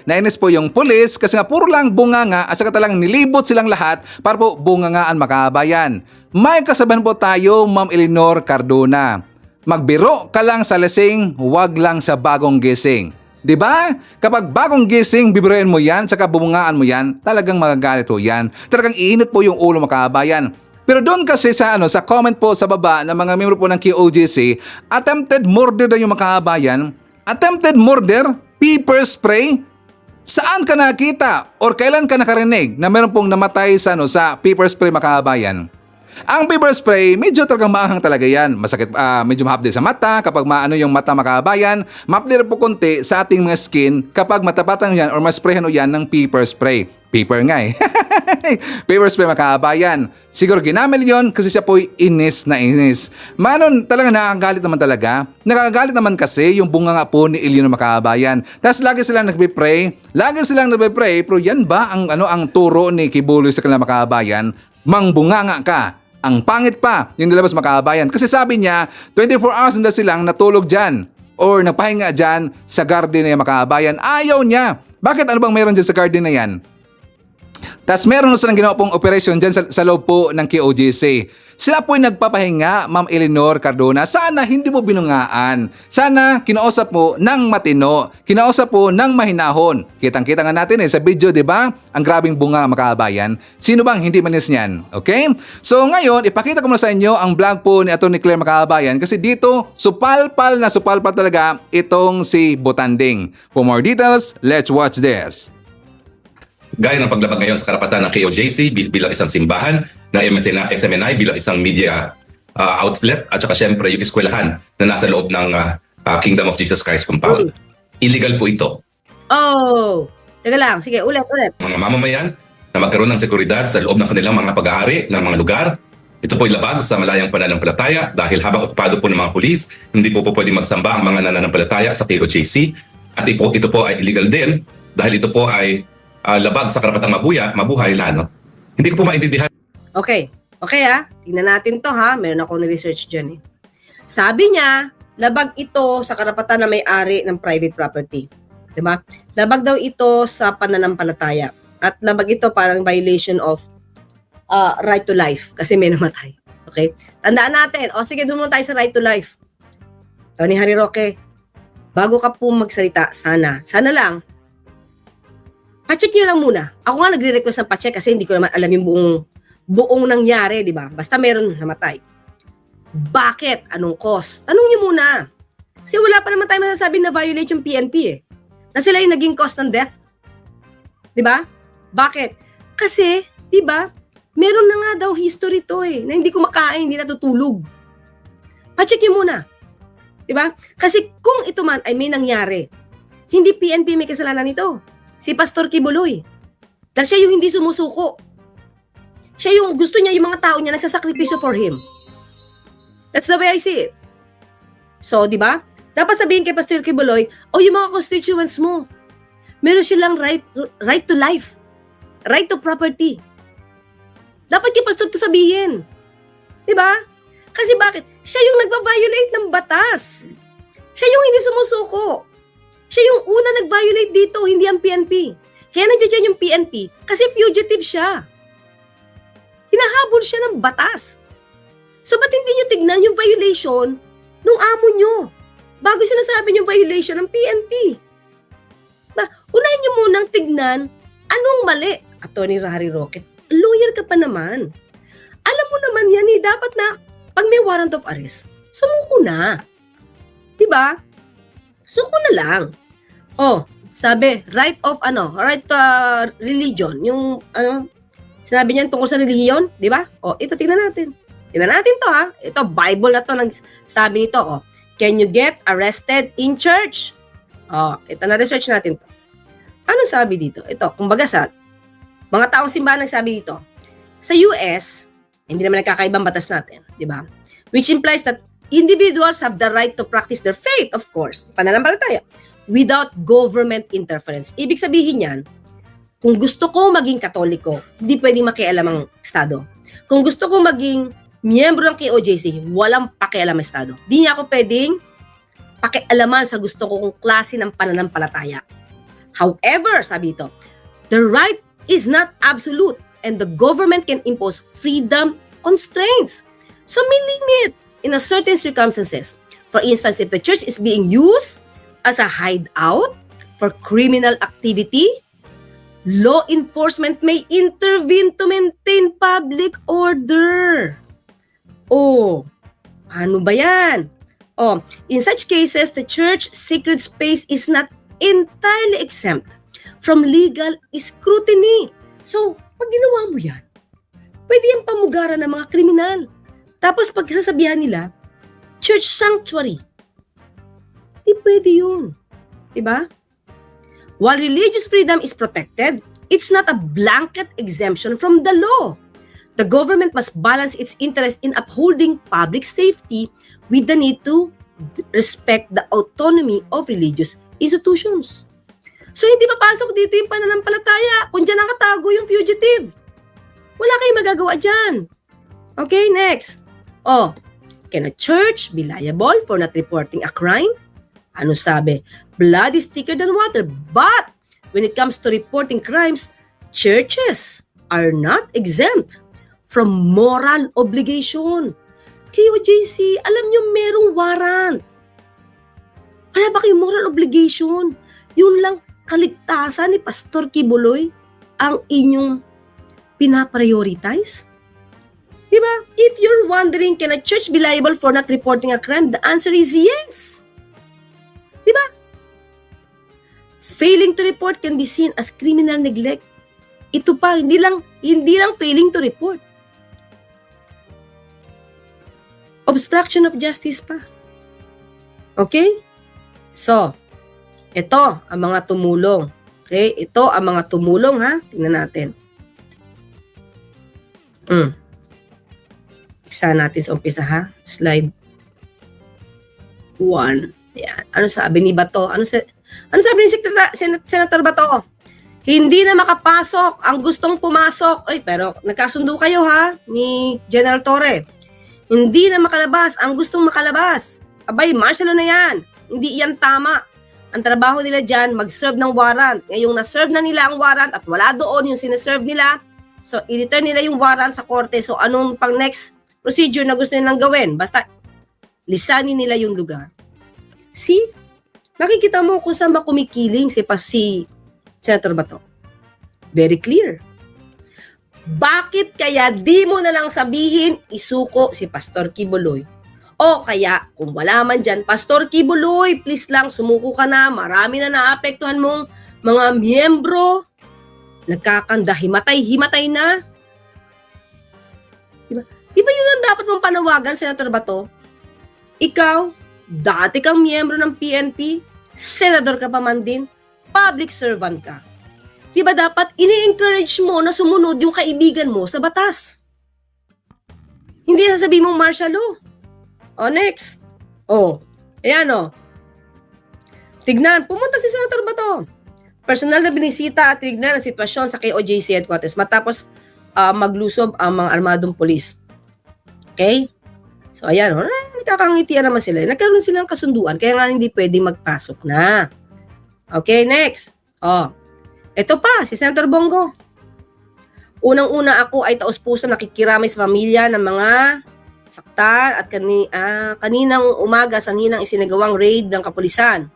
nainis po yung polis kasi nga puro lang bunganga at saka talagang nilibot silang lahat para po bungangaan mga kababayan. May kasabihan po tayo, Ma'am Eleanor Cardona. Magbiro ka lang sa lasing, huwag lang sa bagong gising. Diba? Kapag bagong gising, bibiruin mo yan, saka bumungaan mo yan, talagang magagalit po yan. Talagang iinit po yung ulo mga kababayan. Pero doon kasi sa comment po sa baba ng mga miyembro po ng QOGC, attempted murder na yung mga kababayan. Attempted murder, pepper spray. Saan ka nakita or kailan ka nakarinig na meron pong namatay sa pepper spray mga kababayan? Ang pepper spray, medyo talagang maanghang talaga yan. Masakit, medyo mahapdi sa mata kapag maano yung mata makabayan. Mahapdi rin po konti sa ating mga skin kapag matapatan yan or masprayhan o yan ng pepper spray. Paper nga eh. Pepper spray makabayan. Siguro ginamit yon kasi siya po'y inis na inis. Manon talaga nakakagalit naman talaga. Nakakagalit naman kasi yung bunga nga po ni Eleanor makabayan. Tapos lagi silang nagbe-pray. Pero yan ba ang turo ni Kibuloy sa kanilang makabayan? Mangbunganga ka. Ang pangit pa yung nilabas makabayan. Kasi sabi niya, 24 hours na silang natulog dyan or nagpahinga dyan sa garden na yung makabayan. Ayaw niya. Bakit ano bang meron dyan sa garden na yan? Tapos meron silang ginawa pong operation dyan sa loob po ng QOGC. Sila po'y nagpapahinga, Ma'am Eleanor Cardona. Sana hindi mo binungaan. Sana kinausap mo ng matino. Kinausap po ng mahinahon. Kitang-kita nga natin sa video, di ba? Ang grabing bunga makabayan. Sino bang hindi manis niyan? Okay? So ngayon, ipakita ko muna sa inyo ang vlog po ni Atty. Claire makabayan kasi dito, supalpal talaga itong si Botanding. For more details, let's watch this. Gaya ng paglabag ngayon sa karapatan ng KOJC bilang isang simbahan, ng SMNI bilang isang media outlet, at saka syempre yung eskwelahan na nasa loob ng Kingdom of Jesus Christ compound. Illegal po ito. Oh, teka lang. Sige, ulit. Mga mamamayan na magkaroon ng seguridad sa loob ng kanilang mga pag-aari ng mga lugar. Ito po ay labag sa malayang pananampalataya dahil habang okupado po ng mga pulis, hindi po pwedeng magsamba ang mga nananampalataya sa KOJC. At ito po ay illegal din dahil ito po ay labag sa karapatang mabuhay lalo. Hindi ko po maintindihan. Okay. Okay tingnan natin to meron ako na-research dyan Sabi niya, labag ito sa karapatan na may-ari ng private property. Diba? Labag daw ito sa pananampalataya. At labag ito parang violation of right to life kasi may namatay. Okay? Tandaan natin. Sige, doon muna tayo sa right to life. Tony Harry Roque, bago ka po magsalita, sana lang, pacheck nyo lang muna. Ako nga nagre-request ng pacheck kasi hindi ko naman alam yung buong nangyari, di ba? Basta meron namatay. Bakit? Anong cause? Tanong nyo muna. Kasi wala pa naman tayo masasabi na violate yung PNP na sila yung naging cause ng death. Di ba? Bakit? Kasi, di ba, meron na nga daw history to na hindi kumakain, hindi natutulog. Pacheck nyo muna. Di ba? Kasi kung ito man ay may nangyari, hindi PNP may kasalanan nito. Si Pastor Kibuloy. Dahil siya yung hindi sumusuko. Siya yung gusto niya, yung mga tao niya nagsasakripisyo for him. That's the way I see it. So, di ba? Dapat sabihin kay Pastor Kibuloy, yung mga constituents mo, meron silang right to life. Right to property. Dapat kay Pastor to sabihin. Di ba? Kasi bakit? Siya yung nagpa-violate ng batas. Siya yung hindi sumusuko. Siya yung una nag-violate dito, hindi ang PNP. Kaya nandiyan yung PNP kasi fugitive siya. Hinahabol siya ng batas. So ba't hindi nyo tignan yung violation nung amo nyo? Bago sinasabi yung violation ng PNP. Unahin nyo munang tignan anong mali. Attorney Harry Roque, lawyer ka pa naman. Alam mo naman yan dapat na pag may warrant of arrest, sumuko na. Diba? Suko na lang. Sabi, right to religion. Yung, sinabi niyan tungkol sa religion, di ba? Ito, tingnan natin. Tingnan natin to Ito, Bible na to, sabi nito, can you get arrested in church? Ito, na-research natin to. Ano sabi dito? Ito, kumbaga sa mga taong simbahan nagsabi dito, sa US, hindi naman nagkakaibang batas natin, di ba? Which implies that individuals have the right to practice their faith, of course, pananampalataya, without government interference. Ibig sabihin yan, kung gusto ko maging Katoliko, hindi pwedeng makialam ang Estado. Kung gusto ko maging miyembro ng KOJC, walang pakialam ang Estado. Di niya ako pwedeng pakialaman sa gusto kong klase ng pananampalataya. However, sabi ito, the right is not absolute and the government can impose freedom constraints. So may limit in a certain circumstances. For instance, if the church is being used as a hideout for criminal activity, law enforcement may intervene to maintain public order. Paano ba yan? In such cases, the church sacred space is not entirely exempt from legal scrutiny. So, pag ginawa mo yan, pwede yung pamugaran ng mga kriminal. Tapos pag sasabihan nila, church sanctuary. Di pwede yun. Diba? While religious freedom is protected, it's not a blanket exemption from the law. The government must balance its interest in upholding public safety with the need to respect the autonomy of religious institutions. So, hindi papasok dito yung pananampalataya kung dyan nakatago yung fugitive. Wala kayong magagawa dyan. Okay, next. Can a church be liable for not reporting a crime? Ano sabi? Blood is thicker than water. But when it comes to reporting crimes, churches are not exempt from moral obligation. KOJC, alam nyo merong warrant. Wala ba kayong moral obligation? Yun lang kaligtasan ni Pastor Kibuloy ang inyong pinaprioritize? Diba? If you're wondering, can a church be liable for not reporting a crime? The answer is yes. Diba? Failing to report can be seen as criminal neglect. Ito pa, hindi lang failing to report. Obstruction of justice pa. Okay? So, ito ang mga tumulong. Okay? Ito ang mga tumulong, ha? Tingnan natin. Umpisa natin sa umpisa ha. Slide 1. Ayan. Ano sabi ni Bato? Ano sabi ni Senator Bato? Hindi na makapasok ang gustong pumasok. Ay, pero nagkasundo kayo ha ni General Torre. Hindi na makalabas ang gustong makalabas. Abay, martial law na yan. Hindi yan tama. Ang trabaho nila dyan, mag-serve ng warrant. Ngayong na-serve na nila ang warrant at wala doon yung sinaserve nila, so i-return nila yung warrant sa korte. So anong pang next procedure na gusto nilang gawin? Basta lisanin nila yung lugar. See? Makikita mo kung saan ba kumikiling si Senator Bato. Very clear. Bakit kaya di mo na lang sabihin isuko si Pastor Kibuloy? O kaya, kung wala man dyan, Pastor Kibuloy, please lang, sumuko ka na. Marami na naapektuhan mong mga miyembro. Nagkakanda, himatay na. Diba? Diba yun ang dapat mong panawagan, Senator Bato? Ikaw, dati kang miyembro ng PNP, senador ka pa man din, public servant ka. Diba dapat ini-encourage mo na sumunod yung kaibigan mo sa batas? Hindi sasabihin mong martial law. O, next. O, ayan o. Tignan, pumunta si Senator Bato. Personal na binisita at tignan ang sitwasyon sa KOJC headquarters matapos maglusob ang mga armadong polis. Okay? So, ayan o. Nakakangitian naman sila. Nagkaroon silang kasunduan kaya nga hindi pwede magpasok na. Okay, next. O, ito pa, si Senator Bongo. Unang-una ako ay taos-puso nakikiramay sa pamilya ng mga saktan at kaninang umaga sa ninang isinagawang raid ng kapulisan.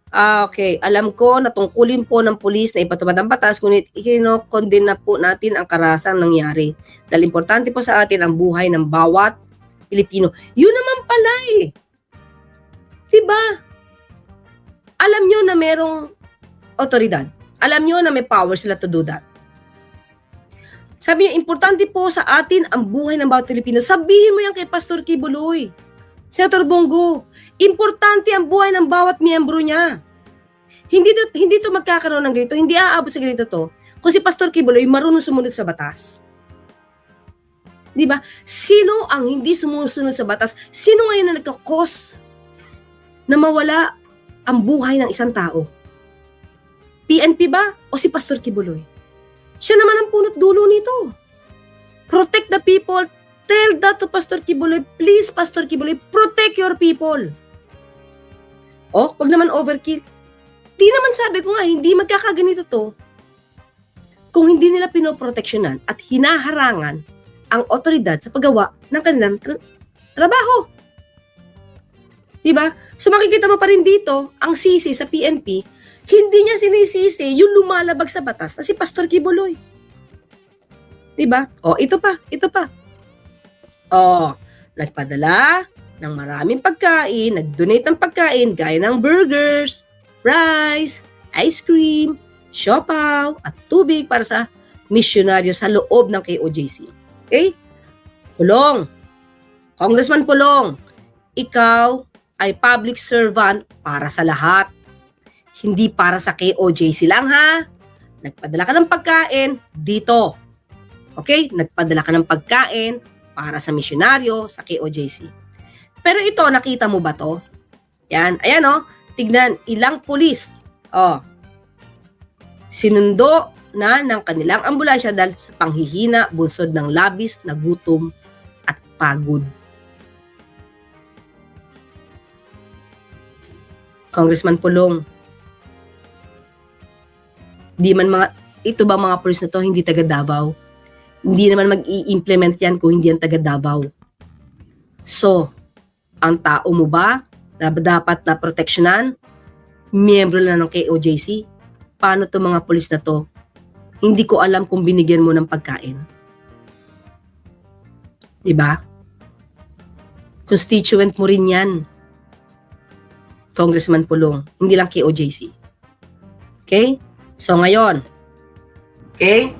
Okay, alam ko na tungkulin po ng pulis na ipatupad ang batas, ngunit ikinokondin na po natin ang karasang nangyari. Dahil importante po sa atin ang buhay ng bawat Pilipino. Yun naman pala eh. Diba? Alam nyo na merong otoridad. Alam nyo na may power sila to do that. Sabi niya, importante po sa atin ang buhay ng bawat Pilipino. Sabihin mo yan kay Pastor Kibuloy. Senator Bongo, importante ang buhay ng bawat miyembro niya. Hindi to magkakaroon ng ganito, hindi aabot sa ganito to, kung si Pastor Kibuloy marunong sumunod sa batas. Diba? Sino ang hindi sumusunod sa batas? Sino ngayon na nagkakos na mawala ang buhay ng isang tao? PNP ba o si Pastor Kibuloy? Siya naman ang punot dulo nito. Protect the people. Tell that to Pastor Kibuloy. Please, Pastor Kibuloy, protect your people. Oh, wag naman overkill. Di naman sabi ko nga, hindi magkakaganito to kung hindi nila pinoproteksyonan at hinaharangan ang otoridad sa paggawa ng kanilang trabaho. Diba? So makikita mo pa rin dito, ang sisi sa PNP, hindi niya sinisisi yung lumalabag sa batas na si Pastor Kibuloy. Diba? O, ito pa. O, nagpadala ng maraming pagkain, nag-donate ng pagkain gaya ng burgers, fries, ice cream, siopaw, at tubig para sa misyonaryo sa loob ng KOJC. Okay? Pulong. Congressman Pulong, ikaw ay public servant para sa lahat. Hindi para sa KOJC lang ha. Nagpadala ka ng pagkain dito. Okay? Nagpadala ka ng pagkain para sa misyonaryo sa KOJC. Pero ito, nakita mo ba to? Yan. Ayan o. Tignan, ilang pulis. O. Sinundo na ng kanilang ambulansya dahil sa panghihina, bunsod ng labis na gutom at pagod. Congressman Pulong, ito ba mga pulis na to hindi taga Davao? Hindi naman mag-i-implement yan kung hindi yan taga Davao. So, ang tao mo ba na dapat na proteksyonan? Miyembro na ng KOJC? Paano to mga pulis na to? Hindi ko alam kung binigyan mo ng pagkain. Diba? Constituent mo rin yan. Congressman Pulong, hindi lang KOJC. Okay? So ngayon, okay?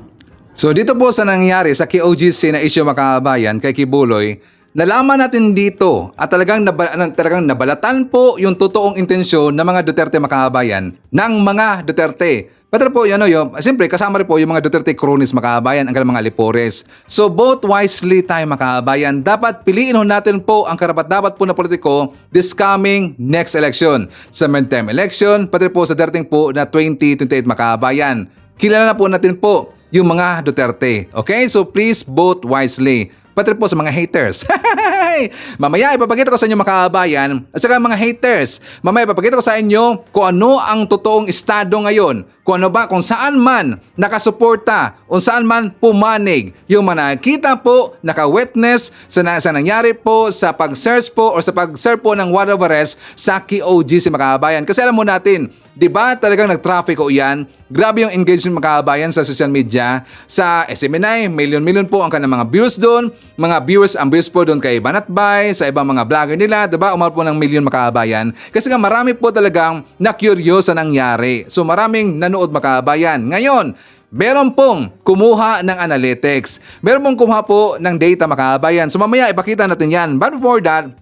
So dito po sa nangyari sa KOJC na isyu mga kababayan kay Kibuloy, nalaman natin dito at talagang nabalatan po yung totoong intensyon ng mga Duterte mga kababayan, ng mga Duterte. Pati po yun, siyempre kasama rin po yung mga Duterte cronies mga kababayan, ang mga alipores. So vote wisely tayo mga kababayan. Dapat piliin ho natin po ang karapat-dapat po na politiko this coming next election. Sa midterm election, pati po sa darating po na 2028 mga kababayan. Kilala na po natin po yung mga Duterte. Okay? So please vote wisely. Pati po sa mga haters. Mamaya ipapakita ko sa inyo mga kababayan at saka mga haters. Mamaya ipapakita ko sa inyo kung ano ang totoong estado ngayon. Kung ano ba, kung saan man nakasuporta, kung saan man pumanig. Yung mga nakita po, naka-witness sa nangyari po sa pag-search po or sa pag-search po ng warrant of arrest sa KOGC mga kababayan. Kasi alam mo natin, di ba talagang nag-traffic o yan? Grabe yung engagement mga kababayan sa social media. Sa SMNI, million po ang kanilang mga views doon. Mga viewers ang views po doon kay Banatbay, sa ibang mga vlogger nila, diba? Umabot po ng million mga kababayan. Kasi nga marami po talagang na-curious sa nangyari. So maraming nanood mga kababayan. Ngayon, meron pong kumuha ng analytics. Meron pong kumuha po ng data mga kababayan. So mamaya ipakita natin yan. But before that,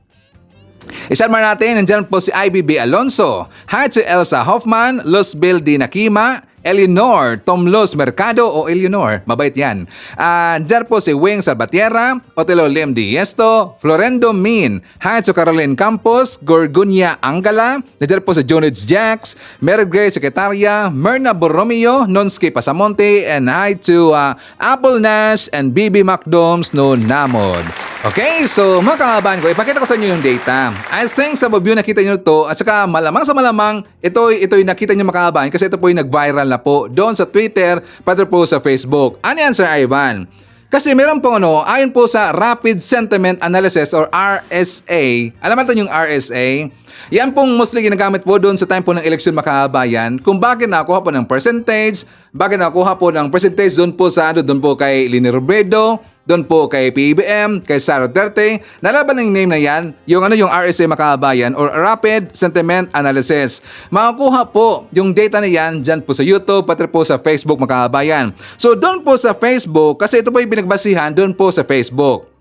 isarmar natin, nandiyan po si IBB Alonso, hi to Elsa Hoffman, Luzbel Di Nakima, Eleanor Tomlos Mercado o Eleanor, mabait yan. Diyan po si Wing Salvatierra, Otelo Lim Diesto, Florendo Min, hi to Caroline Campos, Gorgunya Angala, nandiyan po si Jonitz Jax, Mary Grace Secretaria, Myrna Borromeo, Nonski Pasamonte, and hi to Apple Nash and BB McDoms no Namod. Okay, so mga kahabayan ko, ipakita ko sa inyo yung data. I think sa view nakita nyo ito at saka malamang sa malamang ito'y nakita nyo mga kahabayan kasi ito po yung nag-viral na po doon sa Twitter pati po sa Facebook. Ano yan Sir Ivan? Kasi meron po ayon po sa Rapid Sentiment Analysis or RSA. Alam natin yung RSA? Yan pong mostly ginagamit po doon sa time po ng election mga kahabayan kung bakit nakuha po ng percentage, doon po sa doon po kay Lini Robredo, doon po kay PBM, kay Sara Duterte. Nalaban ng name na yan, yung RSA mga kababayan or Rapid Sentiment Analysis. Makakuha po yung data na yan dyan po sa YouTube, pati po sa Facebook mga kababayan. So doon po sa Facebook, kasi ito po yung binagbasihan doon po sa Facebook.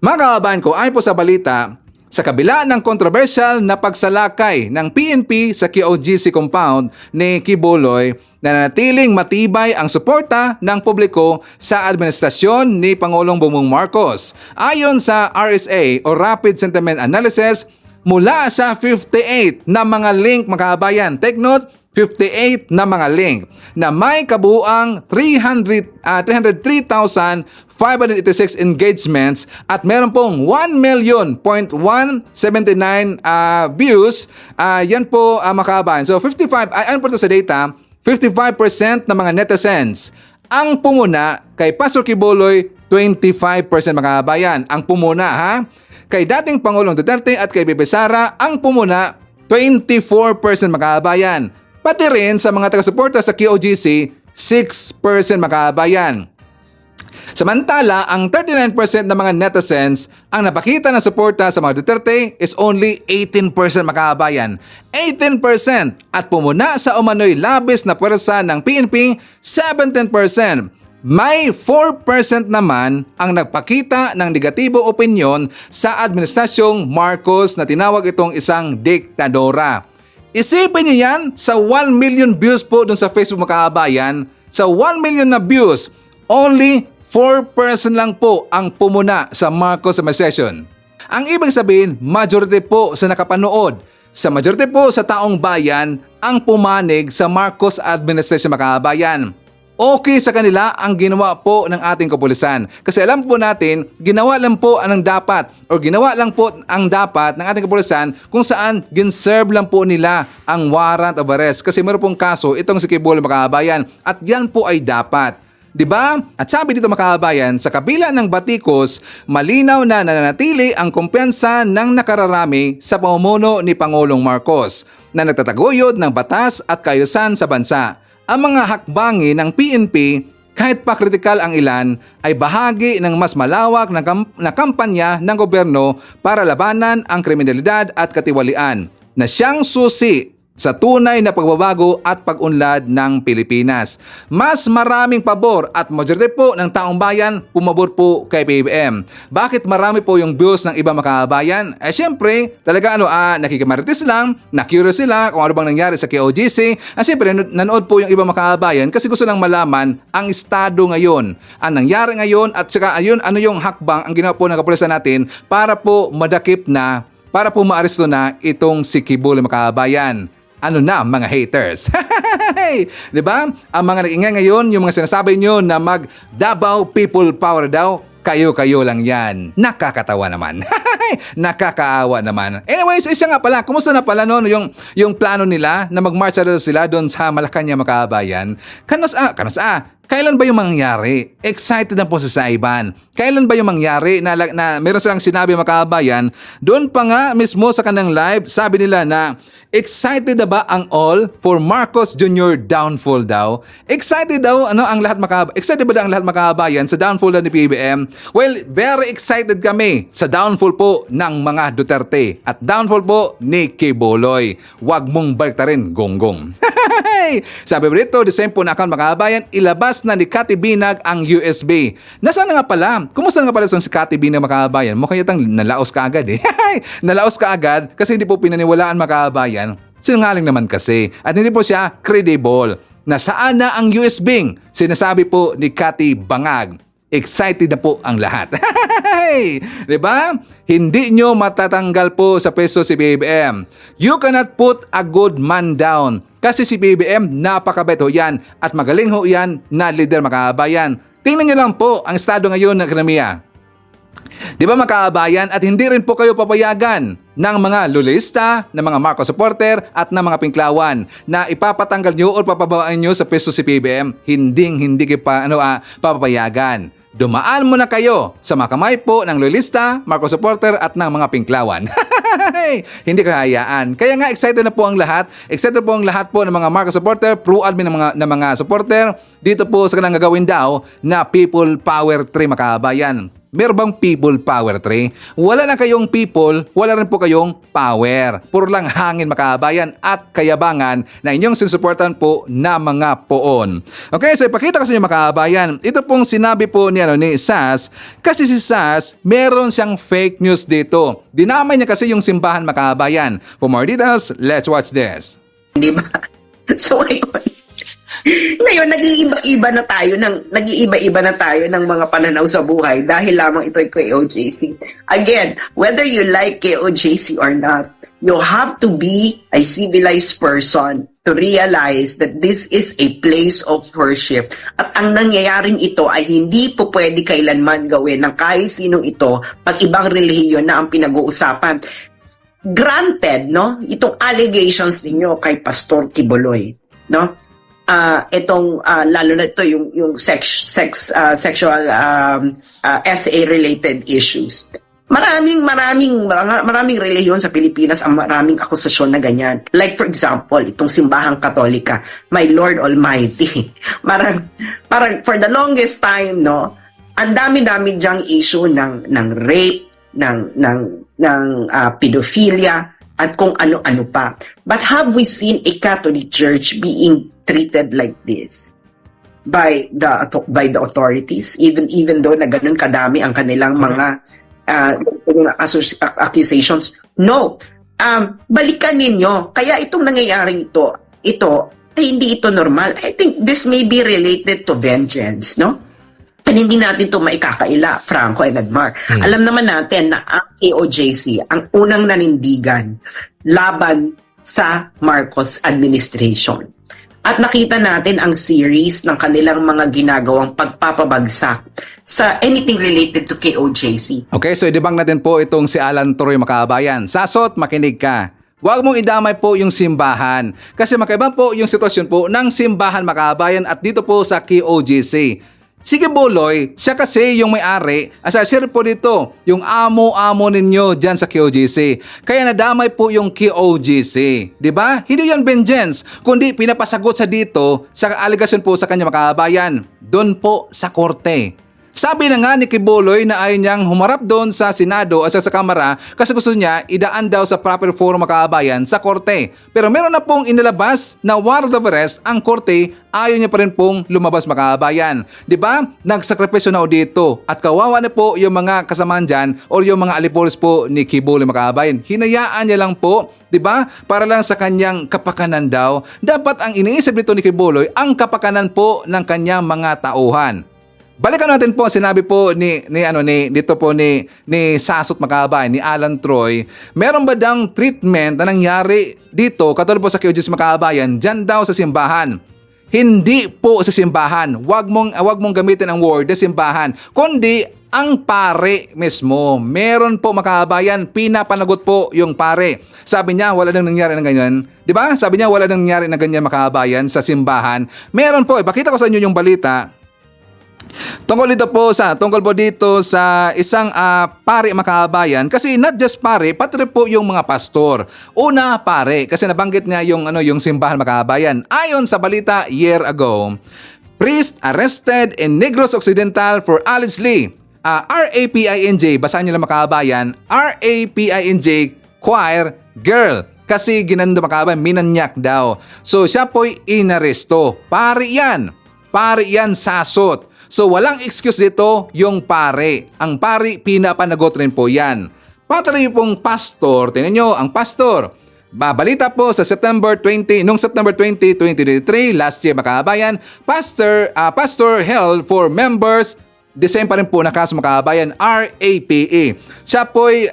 Mga kababayan ko, ayon po sa balita, sa kabila ng kontrobersyal na pagsalakay ng PNP sa KOGC compound ni Kibuloy, nanatiling matibay ang suporta ng publiko sa administrasyon ni Pangulong Bongbong Marcos. Ayon sa RSA o Rapid Sentiment Analysis, mula sa 58 na mga link mga kababayan, take note, 58 na mga link na may kabuuang 303,586 engagements at meron pong 1,179 views. Yan po mga kababayan. So 55, ayon po ito sa data, 55% ng mga netizens ang pumuna kay Pastor Kibuloy, 25% mga kababayan ang pumuna ha. Kay dating Pangulong Duterte at kay Bebe Sara ang pumuna, 24% mga kababayan. Pati rin sa mga taga-suporta sa KOGC, 6% mga kababayan. Samantala, ang 39% ng mga netizens ang napakita ng suporta sa mga Duterte is only 18% mga kababayan. 18% at pumuna sa umano'y labis na pwersa ng PNP, 17%. May 4% naman ang nagpakita ng negatibo opinyon sa administrasyong Marcos na tinawag itong isang diktadora. Isipin niyo yan, sa 1 million views po dun sa Facebook mga kababayan, sa 1 million na views, only 4% lang po ang pumuna sa Marcos administration. Ang ibig sabihin, majority po sa nakapanood, sa majority po sa taong bayan ang pumanig sa Marcos administration mga kababayan. Okay sa kanila ang ginawa po ng ating kapulisan. Kasi alam po natin, ginawa lang po ang dapat o ginawa lang po ang dapat ng ating kapulisan kung saan ginserve lang po nila ang warrant of arrest. Kasi meron pong kaso itong si Kibuloy mga kababayan at yan po ay dapat. Diba? At sabi dito mga kababayan, sa kabila ng batikos, malinaw na nananatili ang kumpiyansa ng nakararami sa pamumuno ni Pangulong Marcos na nagtataguyod ng batas at kaayusan sa bansa. Ang mga hakbangi ng PNP, kahit pa kritikal ang ilan, ay bahagi ng mas malawak na kampanya ng gobyerno para labanan ang kriminalidad at katiwalian na siyang susi sa tunay na pagbabago at pag-unlad ng Pilipinas. Mas maraming pabor at majority po ng taong bayan pumabor po kay PBBM. Bakit marami po yung views ng ibang makabayan? Siyempre, talaga nakikimarites lang, na-curious sila kung ano bang nangyari sa KOGC. Siyempre, nanood po yung ibang makabayan kasi gusto lang malaman ang estado ngayon, ang nangyari ngayon at saka ayun, ano yung hakbang ang ginawa po ng kapulisan natin para po madakip na, para po maaresto na itong si Kibuloy makabayan. Ano na mga haters? Di ba? Ang mga nag-ingay ngayon, yung mga sinasabi nyo na mag-Davao People Power daw, kayo-kayo lang yan. Nakakatawa naman. Nakakaawa naman. Anyways, siya nga pala, kumusta na pala yung plano nila na mag-march sila doon sa Malacanang makabayan? Kailan ba yung mangyari? Excited na po si Saiban. Kailan ba yung mangyari na meron silang sinabi makabayan? Doon pa nga mismo sa kanang live, sabi nila na excited na ba ang all for Marcos Jr. downfall daw? Excited daw ang lahat Excited ba ang lahat makabayan sa downfall na ni PBBM? Well, very excited kami sa downfall po ng mga Duterte at downfall po ni Kibuloy. Huwag mong baliktarin, gonggong. Sabi mo dito, the same po na account makabayan, ilabas na ni Cathy Binag ang USB. Nasaan na nga pala? Kumusta nga pala si Cathy Binag makabayan? Mukhang yatang nalaos ka agad eh. Nalaos ka agad kasi hindi po pinaniwalaan makabayan. Sinungaling naman kasi at hindi po siya credible. Nasaan na ang USB? Sinasabi po ni Cathy Bangag. Excited na po ang lahat. Diba? Hindi nyo matatanggal po sa peso si PBBM. You cannot put a good man down. Kasi si PBBM napakabait ho yan at magaling ho yan na leader makabayan. Tingnan nyo lang po ang estado ngayon ng ekonomiya. Di ba makabayan at hindi rin po kayo papayagan ng mga lulista, ng mga Marcos supporter at ng mga pinklawan na ipapatanggal nyo o papabawaan nyo sa peso si PBBM. Hindi kayo papayagan. Dumaan mo na kayo sa makamay po ng lulista, Marcos supporter at ng mga pinklawan. Hindi ko hayaan. Kaya nga excited na po ang lahat. Excited po ang lahat po ng mga Marcos supporter, pro-admin ng mga supporter. Dito po sa kanang gagawin daw na People Power 3 makabayan. Meron bang people power 3? Wala na kayong people, wala rin po kayong power. Puro lang hangin makabayan at kayabangan na inyong sinusuportan po na mga poon. Okay, so ipakita ko sa inyo makabayan. Ito pong sinabi po ni Sas, kasi si Sas, meron siyang fake news dito. Dinamay niya kasi yung simbahan makabayan. For more details, let's watch this. Di ba? So ngayon, nag-iiba-iba na tayo ng mga pananaw sa buhay dahil lamang ito ay KOJC. Again, whether you like KOJC or not, you have to be a civilized person to realize that this is a place of worship. At ang nangyayaring ito ay hindi po pwede kailanman gawin ng kahit sinong ito pag ibang relihiyon na ang pinag-uusapan. Granted, no, itong allegations ninyo kay Pastor Kibuloy, no? Lalo na ito yung sexual SA related issues. Maraming relihiyon sa Pilipinas ang maraming akusasyon na ganyan. Like for example, itong simbahang Katolika, my Lord Almighty. Parang for the longest time, no, ang dami-dami diyang issue ng rape, ng pedophilia at kung ano-ano pa. But have we seen a Catholic Church being treated like this by the authorities, even though na ganun kadami ang kanilang mga accusations? No. Balikan ninyo. Kaya itong nangyayaring ito hindi ito normal. I think this may be related to vengeance, no? And hindi natin ito maikakaila, Franco and Edmar. Alam naman natin na ang KOJC ang unang nanindigan laban sa Marcos administration. At nakita natin ang series ng kanilang mga ginagawang pagpapabagsak sa anything related to KOJC. Okay, so idibang natin po itong si Alan Troy makabayan. Sasot, makinig ka. Huwag mong idamay po yung simbahan. Kasi makaiba po yung sitwasyon po ng simbahan makabayan at dito po sa KOJC. Si Kibuloy, siya kasi yung may-ari, share po dito, yung amo-amo ninyo dyan sa KOJC. Kaya nadamay po yung KOJC. Diba? Hindi yan vengeance, kundi pinapasagot sa dito sa aligasyon po sa kanya makabayan. Doon po sa korte. Sabi na nga ni Quiboloy na ayaw niyang humarap doon sa Senado at sa Kamara kasi gusto niya idaan daw sa proper forum mga kababayan sa korte. Pero meron na pong inilabas na warrant of arrest ang korte, ayaw niya pa rin pong lumabas mga kababayan. Diba? Nagsakripisyo na o dito at kawawa na po yung mga kasamaan dyan o yung mga alipolis po ni Quiboloy mga kababayan. Hinayaan niya lang po, diba? Para lang sa kanyang kapakanan daw. Dapat ang iniisip nito ni Quiboloy ang kapakanan po ng kanyang mga tauhan. Balikan natin po sinabi po ni Sasot Makabayan, ni Alan Troy. Meron ba dang treatment na nangyari dito katulad po sa QGS Makabayan diyan daw sa simbahan? Hindi po sa simbahan. Wag mong gamitin ang word na simbahan, kundi ang pare mismo. Meron po Makabayan, pinapanagot po yung pare. Sabi niya wala nang nangyari ng ganyan. 'Di ba? Sabi niya wala nang nangyari ng ganyan Makabayan sa simbahan. Meron po. Ipakita ko sa inyo yung balita. Tungkol dito sa isang pare Makabayan, kasi not just pare, pati rin po yung mga pastor. Una, pare, kasi nabanggit niya yung simbahan Makabayan. Ayon sa balita year ago, priest arrested in Negros Occidental for allegedly RAPINJ, basahin niyo lang Makabayan, RAPINJ choir girl. Kasi ginando Makabayan, minanyak daw. So siya po'y inaresto. Pare yan Sasot. So walang excuse dito yung pare. Ang pare pinapanagot rin po yan. Patuloy pong pastor, tingnan nyo, ang pastor. Balita po sa September 20, 2023, last year Makabayan, pastor held for members, the same pa rin po na kaso Makabayan, RAPE. Siya po'y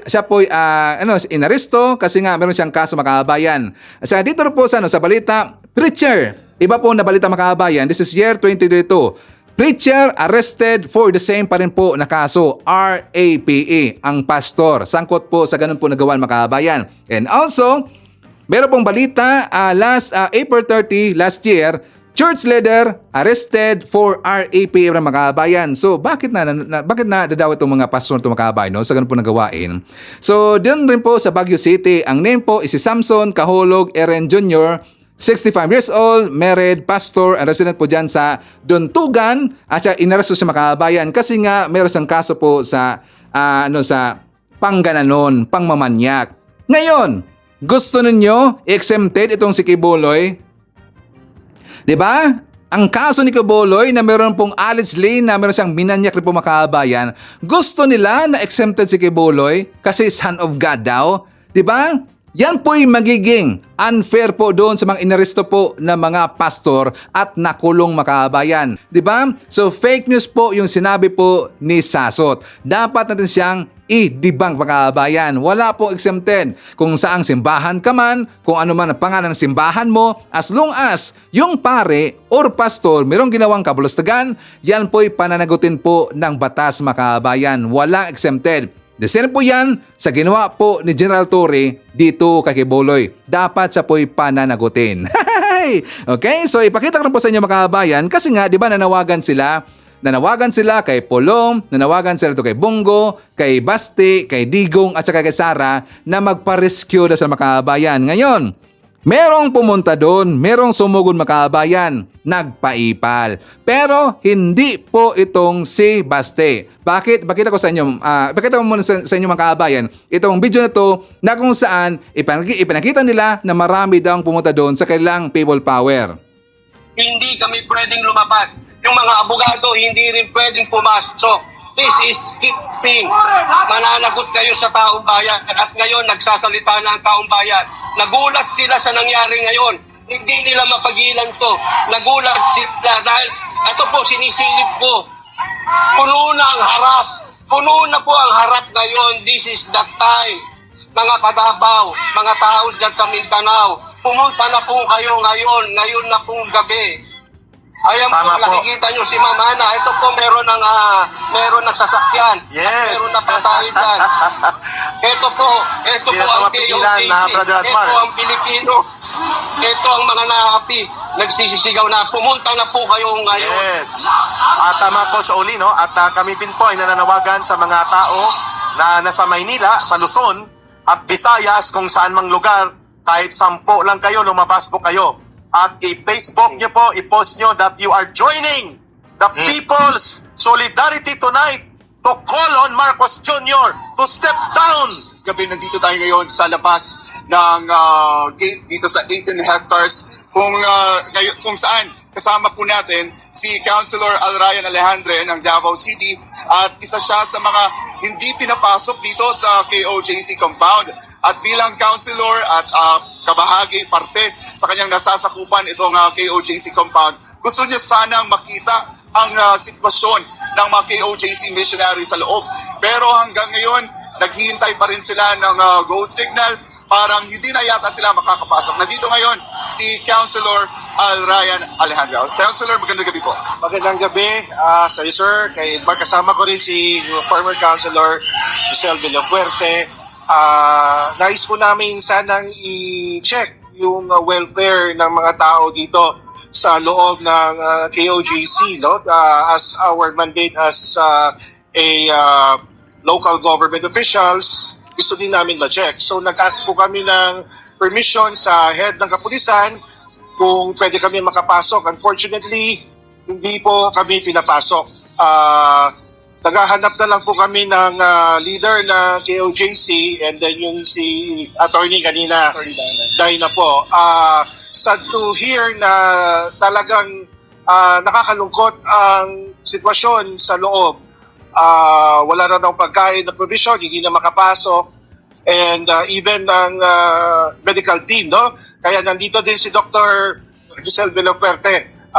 inaresto kasi nga meron siyang kaso Makabayan. Siya dito rin po sa balita, preacher. Iba po na balita Makabayan, this is year 2022. Preacher arrested for the same pa rin po na kaso, RAPE, ang pastor. Sangkot po sa ganun po nagawan Makabayan. And also, meron pong balita, April 30 last year, church leader arrested for RAPE ng Makabayan. So, bakit na dadawit itong mga pastor itong Makabayan sa ganun po nagawain? So, doon rin po sa Baguio City, ang name po is si Samson Kahulog Eren Jr., 65 years old, married, pastor, and resident po dyan sa Duntugan at siya inaresto sa Makabayan kasi nga meron siyang kaso po sa panggananon, pangmamanyak. Ngayon, gusto ninyo exempted itong si Quiboloy? 'Di ba? Ang kaso ni Quiboloy na meron pong allegedly na meron siyang minanyak rin po Makabayan, gusto nila na exempted si Quiboloy kasi son of God daw. 'Di ba? Yan po'y magiging unfair po doon sa mga inaresto po na mga pastor at nakulong Makabayan. 'Di ba? So fake news po yung sinabi po ni Sasot. Dapat natin siyang i-debunk Makabayan. Wala po exempted. Kung saang simbahan ka man, kung ano man ang pangalan ng simbahan mo, as long as yung pare or pastor merong ginawang kabulustagan, yan po'y pananagutin po ng batas Makabayan. Walang exempted. The same po yan sa ginawa po ni General Torre dito kay Quiboloy. Dapat sa po'y pananagutin. Okay, so ipakita ko rin po sa inyo Makabayan kasi nga, di ba nanawagan sila kay Polong, nanawagan sila to kay Bongo, kay Basti, kay Digong at saka kay Sara na magpa-rescue na sa Makabayan. Ngayon, merong pumunta doon, merong sumugod Makabayan, nagpaipal. Pero hindi po itong si Baste. Bakit? Pakita ko muna sa inyo Makabayan, itong video na to na kung saan ipinakita nila na marami daw pumunta doon sa kanilang people power. Hindi kami pwedeng lumabas. Yung mga abogado hindi rin pwedeng pumasok. This is thing. Mananagot kayo sa taong bayan at ngayon nagsasalita na ang taong bayan. Nagulat sila sa nangyari ngayon. Hindi nila mapagilan to. Nagulat sila dahil ito po sinisilip ko. Puno na ang harap. Puno na po ang harap ngayon. This is the time. Mga Kadabaw, mga tao dyan sa Mindanao, pumunta na po kayo ngayon na pong gabi. Ayan po, nakikita nyo si Mama Ana. Ito po, meron ng sasakyan. Yes. Meron na patay dyan. Ito po ang POTC. Ito ang Pilipino. Ito ang mga naapi. Nagsisisigaw na, pumunta na po kayo ngayon. Yes. At Coach Oli, no? At kami din po ay nananawagan sa mga tao na nasa Maynila, sa Luzon, at Visayas, kung saan mang lugar, kahit 10 lang kayo, lumabas po kayo. At i-Facebook nyo po, i-post nyo that you are joining the People's solidarity tonight to call on Marcos Jr. to step down. Gabi, nandito tayo ngayon sa labas ng gate dito sa 18 hectares kung saan kasama po natin si Councilor Alrayan Alejandre ng Davao City at isa siya sa mga hindi pinapasok dito sa KOJC compound. At bilang councilor at kabahagi, parte sa kanyang nasasakupan itong KOJC compound, gusto niya sanang makita ang sitwasyon ng mga KOJC missionaries sa loob. Pero hanggang ngayon, naghihintay pa rin sila ng go signal. Parang hindi na yata sila makakapasok. Nandito ngayon si Councilor Alrayan Alejandro. Councilor, magandang gabi po. Magandang gabi sa iyo, sir. Kasama ko rin si former Councilor Giselle Villafuerte. Nais po namin sanang i-check yung welfare ng mga tao dito sa loob ng KOJC, no? As our mandate as local government officials, gusto din namin ma-check. So nag-ask po kami ng permission sa head ng kapulisan kung pwede kami makapasok. Unfortunately, hindi po kami pinapasok. Naghahanap na lang po kami ng leader ng KOJC and then yung si attorney kanina, Dina po. Sad to hear na talagang nakakalungkot ang sitwasyon sa loob. Wala na daw pagkain na provision, hindi na makapasok. And even ang medical team, no? Kaya nandito din si Dr. Giselle Villafuerte,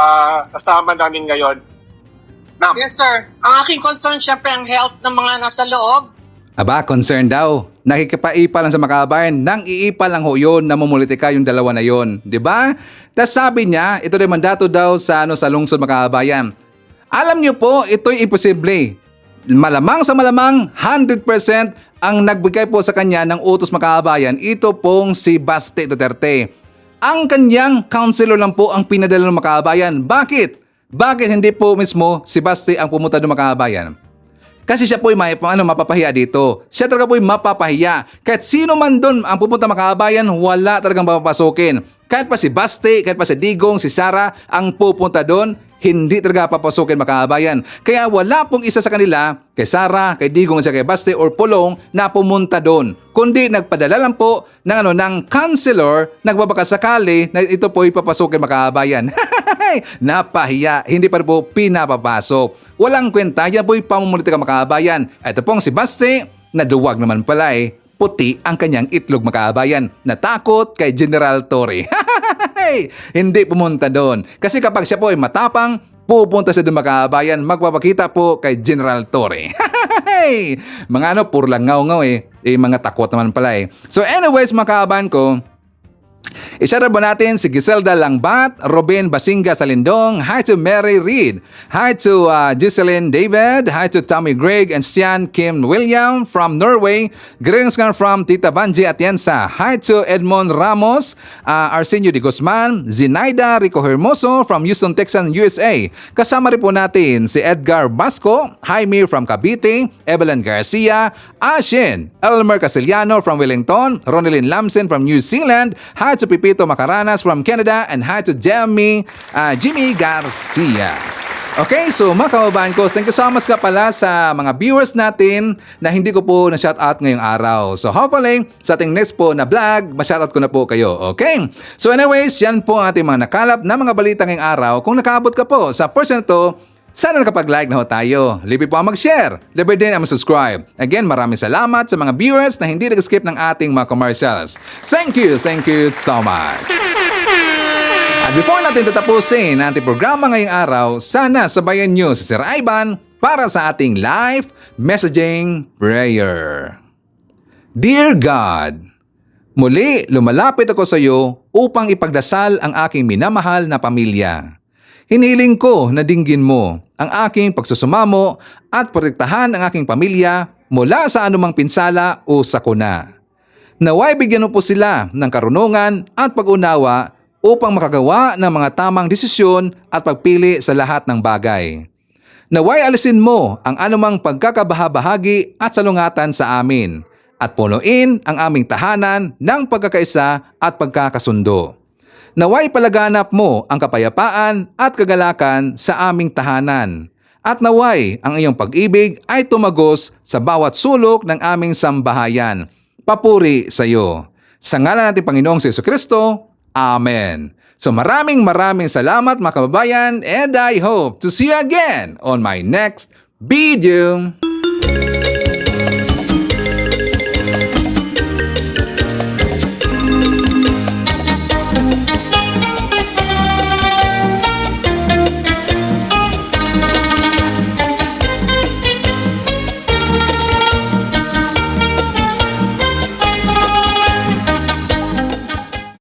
kasama namin ngayon. Ma'am. Yes, sir. Ang aking concern, syempre, ang health ng mga nasa loob. Aba, concern daw. Nakikipaipa lang sa makabayan, nang iipa lang ho yun, namumulitika yung dalawa na yun. Diba? Tapos sabi niya, ito rin mandato daw sa lungsod makabayan. Alam niyo po, ito'y imposible. Malamang sa malamang, 100% ang nagbigay po sa kanya ng utos makabayan, ito pong si Baste Duterte. Ang kanyang counselor lang po ang pinadala ng makabayan. Bakit? Bakit hindi po mismo si Baste ang pumunta ng makabayan? Kasi siya po'y mapapahiya dito. Siya talaga po'y mapapahiya. Kahit sino man doon ang pupunta makabayan, wala talagang papapasukin. Kahit pa si Baste, kahit pa si Digong, si Sara ang pupunta doon, hindi talaga papasukin makabayan. Kaya wala pong isa sa kanila, kay Sara, kay Digong, at kay Baste or Pulong na pumunta doon. Kundi nagpadala lang po ng counselor, nagbabakasakali na ito po'y papasukin makabayan. Napahiya, hindi pa rin po pinapapasok. Walang kwenta, yan po'y pamumulitika makabayan. Ito pong si Baste, naduwag naman pala puti ang kanyang itlog makabayan. Natakot kay General Torre. Hindi pumunta doon. Kasi kapag siya po ay matapang, pupunta sa doon makabayan, magpapakita po kay General Torre. Mga puro lang ngaw-ngaw mga takot naman pala So anyways, makabayan ko, i-shoutout po natin si Giselda Langbat, Robin Basinga Salindong, hi to Mary Reed, hi to Jocelyn David, hi to Tommy Greg and Sian Kim William from Norway, greetings from Tita Banji Atienza, hi to Edmond Ramos, Arsenio de Guzman, Zinaida Rico Hermoso from Houston, Texas, USA. Kasama rin po natin si Edgar Basco, Jaime from Cavite, Evelyn Garcia, Ashin, Elmer Casiliano from Wellington, Ronelyn Lamson from New Zealand, hi to Pipito Macaranas from Canada, and hi to Jimmy Garcia. Okay, so mga kababayan ko, thank you so much ka pala sa mga viewers natin na hindi ko po na-shoutout ngayong araw. So hopefully, sa ating next po na vlog, ma-shoutout ko na po kayo. Okay? So anyways, yan po ang ating mga nakalap na mga balita ngayong araw. Kung nakaabot ka po sa portion to, sana nakapag-like na ho tayo. Libre po ang mag-share. Libre din ang mag-subscribe. Again, maraming salamat sa mga viewers na hindi nag-skip ng ating mga commercials. Thank you so much. At before natin tatapusin ang ating programa ngayong araw, sana sabayan nyo si Sir Ivan para sa ating live messaging prayer. Dear God, muli lumalapit ako sa iyo upang ipagdasal ang aking minamahal na pamilya. Hiniling ko na dinggin mo ang aking pagsusumamo at protektahan ang aking pamilya mula sa anumang pinsala o sakuna. Naway bigyan mo po sila ng karunungan at pag-unawa upang makagawa ng mga tamang desisyon at pagpili sa lahat ng bagay. Naway alisin mo ang anumang pagkakabahabahagi at salungatan sa amin at punuin ang aming tahanan ng pagkakaisa at pagkakasundo. Naway palaganap mo ang kapayapaan at kagalakan sa aming tahanan At naway ang iyong pag-ibig ay tumagos sa bawat sulok ng aming sambahayan. Papuri sa iyo. Sa ngalan natin Panginoong Jesucristo, Amen. So maraming salamat mga kababayan, and I hope to see you again on my next video.